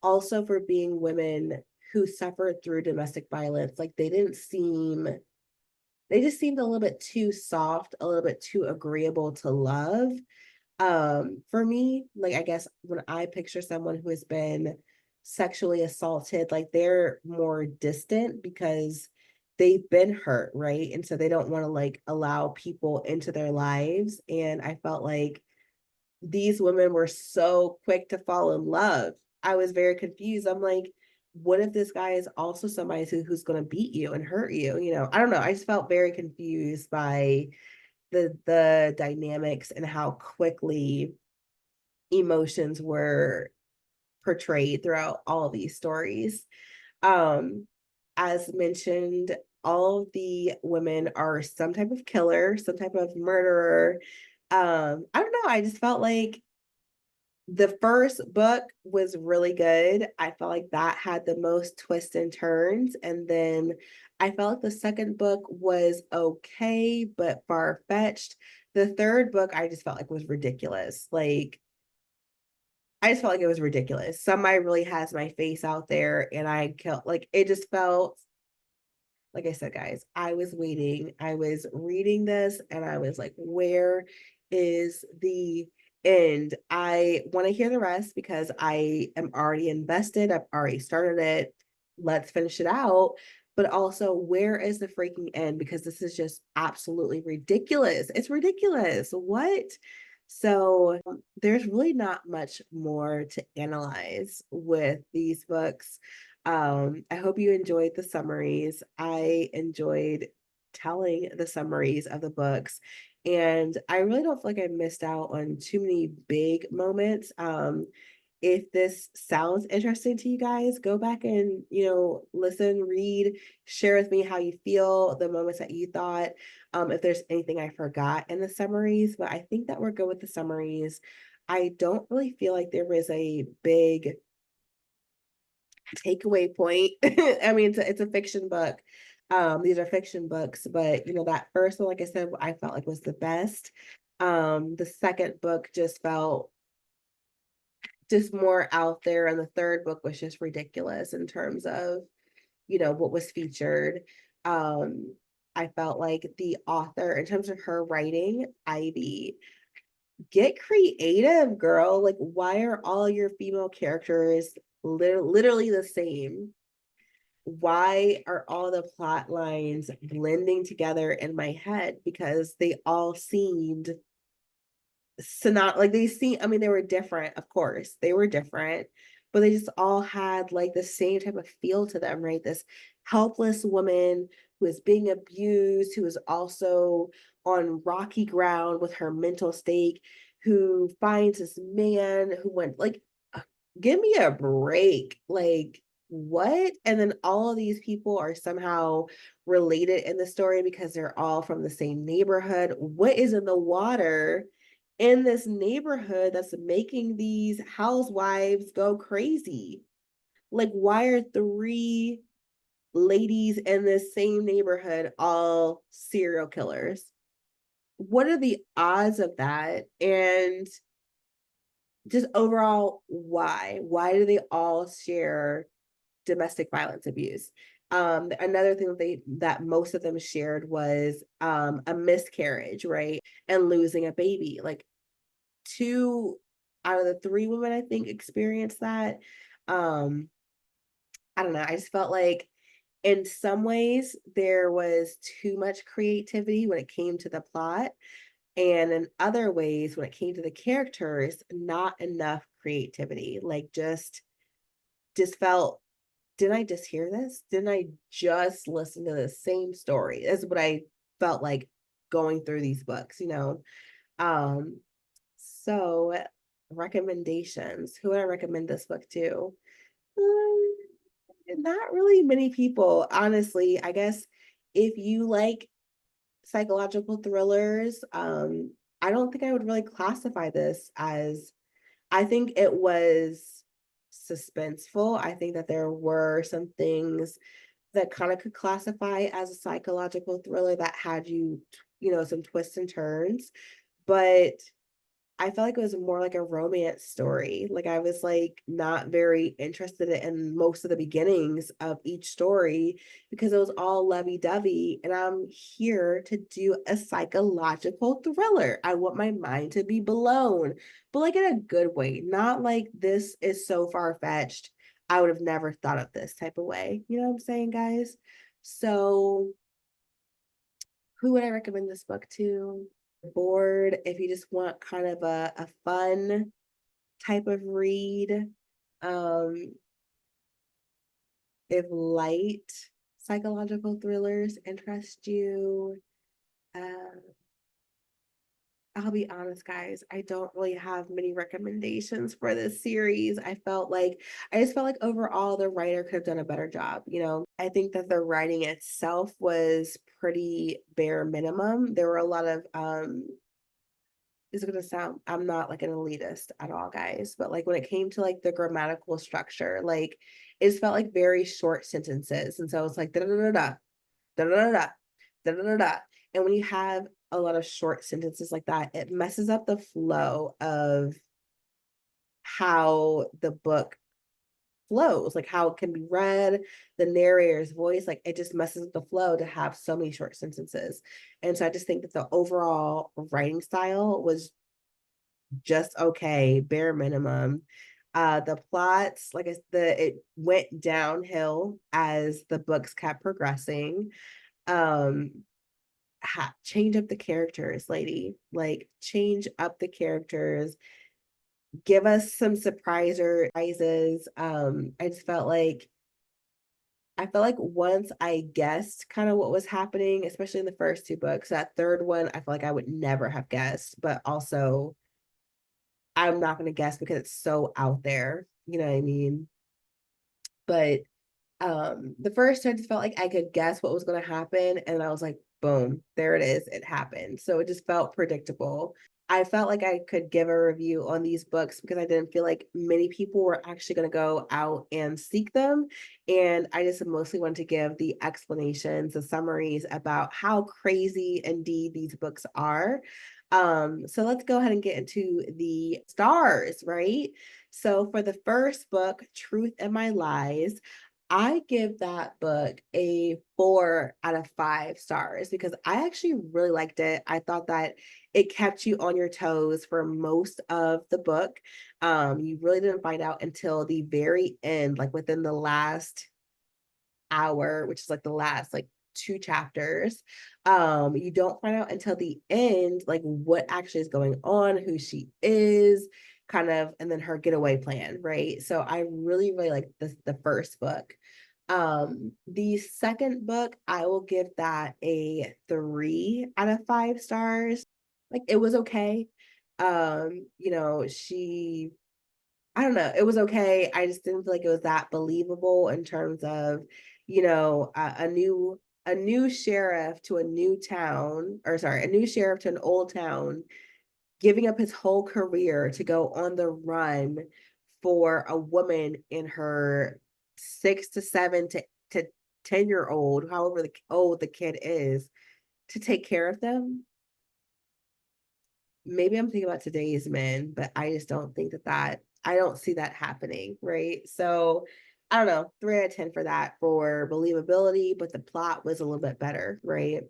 also for being women who suffered through domestic violence, like they just seemed a little bit too soft, a little bit too agreeable to love. For me, like I guess when I picture someone who has been sexually assaulted, like they're more distant because they've been hurt, right? And so they don't want to like allow people into their lives. And I felt like these women were so quick to fall in love. I was very confused. I'm like, what if this guy is also somebody who's going to beat you and hurt you? I don't know. I just felt very confused by the dynamics and how quickly emotions were portrayed throughout all of these stories. Um, as mentioned, all of the women are some type of killer, some type of murderer. I don't know. I just felt like the first book was really good. I felt like that had the most twists and turns. And then I felt like the second book was okay, but far fetched. The third book, I just felt like was ridiculous. Like, I just felt like it was ridiculous. Somebody really has my face out there, and I killed, like, it just felt like I said, guys, I was waiting. I was reading this and I was like, where is the end? I want to hear the rest because I am already invested. I've already started it. Let's finish it out. But also, where is the freaking end? Because this is just absolutely ridiculous. It's ridiculous. What? So, there's really not much more to analyze with these books. I hope you enjoyed the summaries. I enjoyed telling the summaries of the books. And I really don't feel like I missed out on too many big moments. If this sounds interesting to you guys, go back and, listen, read, share with me how you feel, the moments that you thought, if there's anything I forgot in the summaries. But I think that we're good with the summaries. I don't really feel like there was a big takeaway point. I mean, it's a fiction book. These are fiction books, but that first one, like I said, I felt like was the best. The second book just felt just more out there, and the third book was just ridiculous in terms of, what was featured. Um, I felt like the author, in terms of her writing, Ivy, get creative, girl. Like, why are all your female characters literally the same? Why are all the plot lines blending together in my head? Because they all seemed not like I mean, they were different, of course, they were different, but they just all had like the same type of feel to them, right? This helpless woman who is being abused, who is also on rocky ground with her mental state, who finds this man who went like give me a break. Like, what? And then all of these people are somehow related in the story because they're all from the same neighborhood. What is in the water in this neighborhood that's making these housewives go crazy? Like, why are three ladies in this same neighborhood all serial killers? What are the odds of that? And just overall, why? Why do they all share domestic violence abuse? Another thing that most of them shared was a miscarriage, right? And losing a baby. Like two out of the three women, I think, experienced that. Um, I don't know. I just felt like in some ways there was too much creativity when it came to the plot. And in other ways, when it came to the characters, not enough creativity. Like just felt, didn't I just hear this? Didn't I just listen to the same story? That's what I felt like going through these books. Um, so recommendations. Who would I recommend this book to? Um, Not really many people, honestly. I guess if you like psychological thrillers, I don't think I would really classify this as, I think it was suspenseful. I think that there were some things that kind of could classify as a psychological thriller that had some twists and turns. But I felt like it was more like a romance story. Like I was like not very interested in most of the beginnings of each story because it was all lovey-dovey. And I'm here to do a psychological thriller. I want my mind to be blown, but like in a good way, not like this is so far-fetched. I would have never thought of this type of way. You know what I'm saying, guys? So who would I recommend this book to? Bored, if you just want kind of a fun type of read, um, if light psychological thrillers interest you, uh, I'll be honest, guys, I don't really have many recommendations for this series. I just felt like overall the writer could have done a better job. I think that the writing itself was pretty bare minimum. There were a lot of is gonna sound, I'm not like an elitist at all, guys, but like when it came to like the grammatical structure, like it just felt like very short sentences. And so it's like da da da da da da da da da da da. And when you have a lot of short sentences like that, it messes up the flow of how the book flows, like how it can be read, the narrator's voice, like it just messes up the flow to have so many short sentences. And so I just think that the overall writing style was just okay, bare minimum. The plots, it went downhill as the books kept progressing. Um, change up the characters, lady. Like change up the characters. Give us some surprises. I felt like once I guessed kind of what was happening, especially in the first two books, that third one, I feel like I would never have guessed, but also I'm not going to guess because it's so out there. You know what I mean? But the first time I just felt like I could guess what was going to happen. And I was like, boom, there it is. It happened. So it just felt predictable. I felt like I could give a review on these books because I didn't feel like many people were actually going to go out and seek them. And I just mostly wanted to give the explanations, the summaries about how crazy indeed these books are. So let's go ahead and get into the stars, right? So for the first book, Truth and My Lies, I give that book a 4 out of 5 stars because I actually really liked it. I thought that it kept you on your toes for most of the book. You really didn't find out until the very end, like within the last hour, which is like the last like 2 chapters. You don't find out until the end, like what actually is going on, who she is, kind of, and then her getaway plan, right? So I really, really like the first book. The second book, I will give that a 3 out of 5 stars. Like it was okay. She I don't know. It was okay. I just didn't feel like it was that believable in terms of, a new sheriff to a new town, or sorry, a new sheriff to an old town, giving up his whole career to go on the run for a woman in her 6 to 7 to 10-year old, however old the kid is, to take care of them. Maybe I'm thinking about today's men, but I just don't think I don't see that happening, right? So I don't know, 3 out of 10 for that for believability, but the plot was a little bit better, right?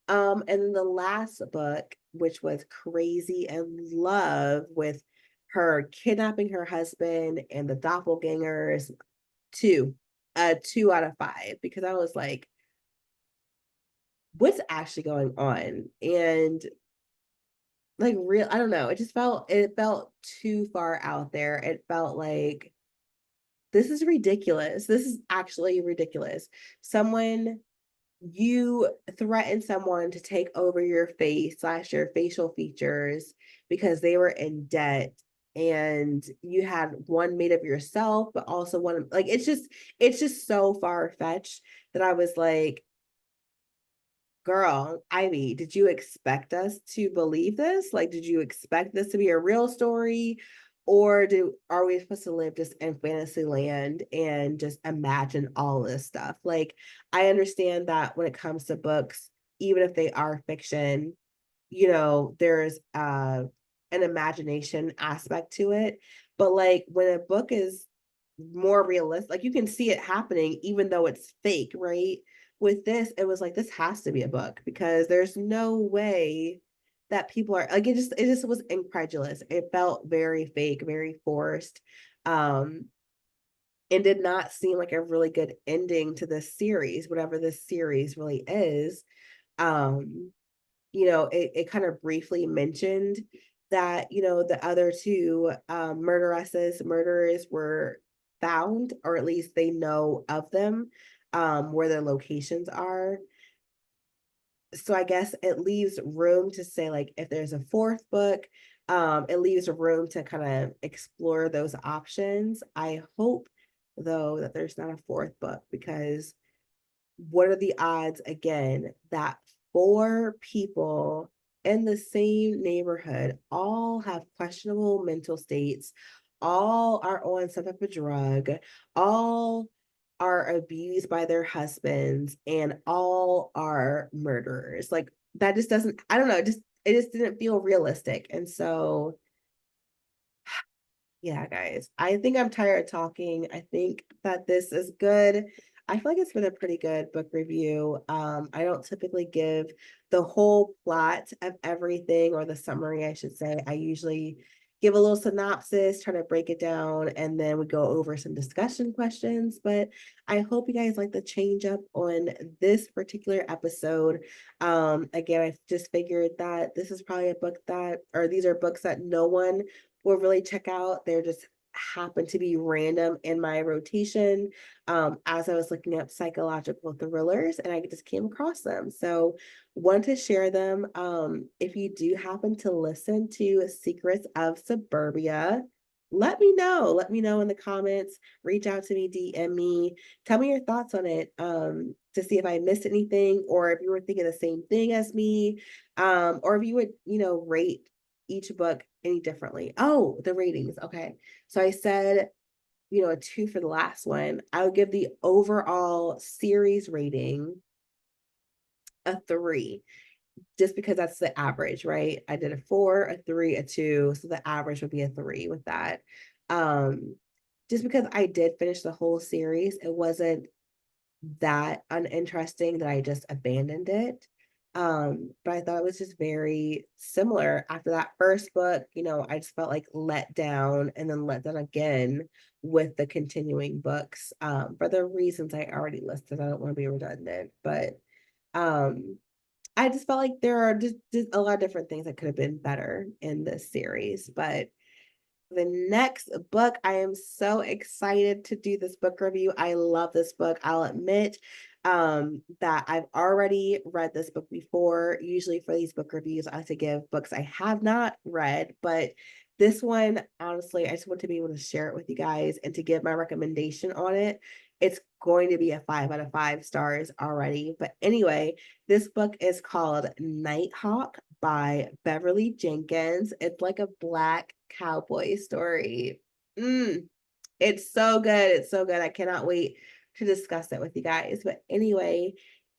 And then the last book, which was Crazy in Love, with her kidnapping her husband and the doppelgangers, 2 out of 5, because I was like, what's actually going on? And like real, I don't know, it felt too far out there. It felt like this is ridiculous. This is actually ridiculous. Someone You threaten someone to take over your face slash your facial features because they were in debt, and you had one made of yourself but also one, like, it's just so far-fetched that I was like, girl, Ivy, did you expect us to believe this? Like, did you expect this to be a real story? Or are we supposed to live just in fantasy land and just imagine all this stuff? Like, I understand that when it comes to books, even if they are fiction, there's an imagination aspect to it. But like when a book is more realistic, like you can see it happening even though it's fake, right? With this, it was like, this has to be a book because there's no way that people are like, it just was incredulous. It felt very fake, very forced. Um, and did not seem like a really good ending to this series, whatever this series really is. Um, it kind of briefly mentioned that, the other two murderers were found, or at least they know of them, where their locations are. So I guess it leaves room to say, like, if there's a fourth book, it leaves room to kind of explore those options. I hope, though, that there's not a fourth book, because what are the odds again that four people in the same neighborhood all have questionable mental states, all are on some type of drug, all are abused by their husbands, and all are murderers? Like, that just doesn't, I don't know, it just didn't feel realistic. And so yeah, guys, I think I'm tired of talking. I think that this is good. I feel like it's been a pretty good book review. I don't typically give the whole plot of everything, or the summary, I should say. I usually give a little synopsis, try to break it down, and then we go over some discussion questions. But I hope you guys like the change up on this particular episode. Again, I just figured that this is probably a book that, or these are books that no one will really check out. They're just happen to be random in my rotation, as I was looking up psychological thrillers, and I just came across them. So want to share them. If you do happen to listen to Secrets of Suburbia, let me know. Let me know in the comments. Reach out to me, DM me. Tell me your thoughts on it, to see if I missed anything, or if you were thinking the same thing as me, or if you would, rate each book any differently. Oh, the ratings. Okay. So I said, a 2 for the last one. I would give the overall series rating a 3, just because that's the average, right? I did a 4, a 3, a 2. So the average would be a 3 with that. Um, just because I did finish the whole series, it wasn't that uninteresting that I just abandoned it. But I thought it was just very similar. After that first book, I just felt like let down, and then let down again with the continuing books, for the reasons I already listed. I don't want to be redundant, but um, I just felt like there are just a lot of different things that could have been better in this series. But the next book, I am so excited to do this book review. I love this book. I'll admit that I've already read this book before. Usually for these book reviews, I like to give books I have not read, but This one, honestly, I just want to be able to share it with you guys and to give my recommendation on it. It's going to be a 5 out of 5 stars already. But anyway, this book is called Nighthawk by Beverly Jenkins. It's like a black cowboy story. It's so good. It's so good. I cannot wait to discuss it with you guys. But anyway,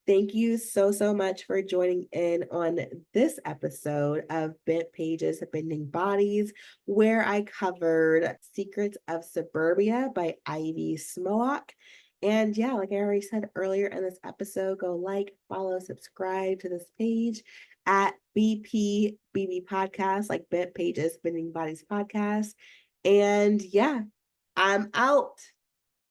thank you so, so much for joining in on this episode of Bent Pages, Bending Bodies, where I covered Secrets of Suburbia by Ivy Smoak. And yeah, like I already said earlier in this episode, go like, follow, subscribe to this page at BPBB Podcast, like Bent Pages, Bending Bodies Podcast. And yeah, I'm out.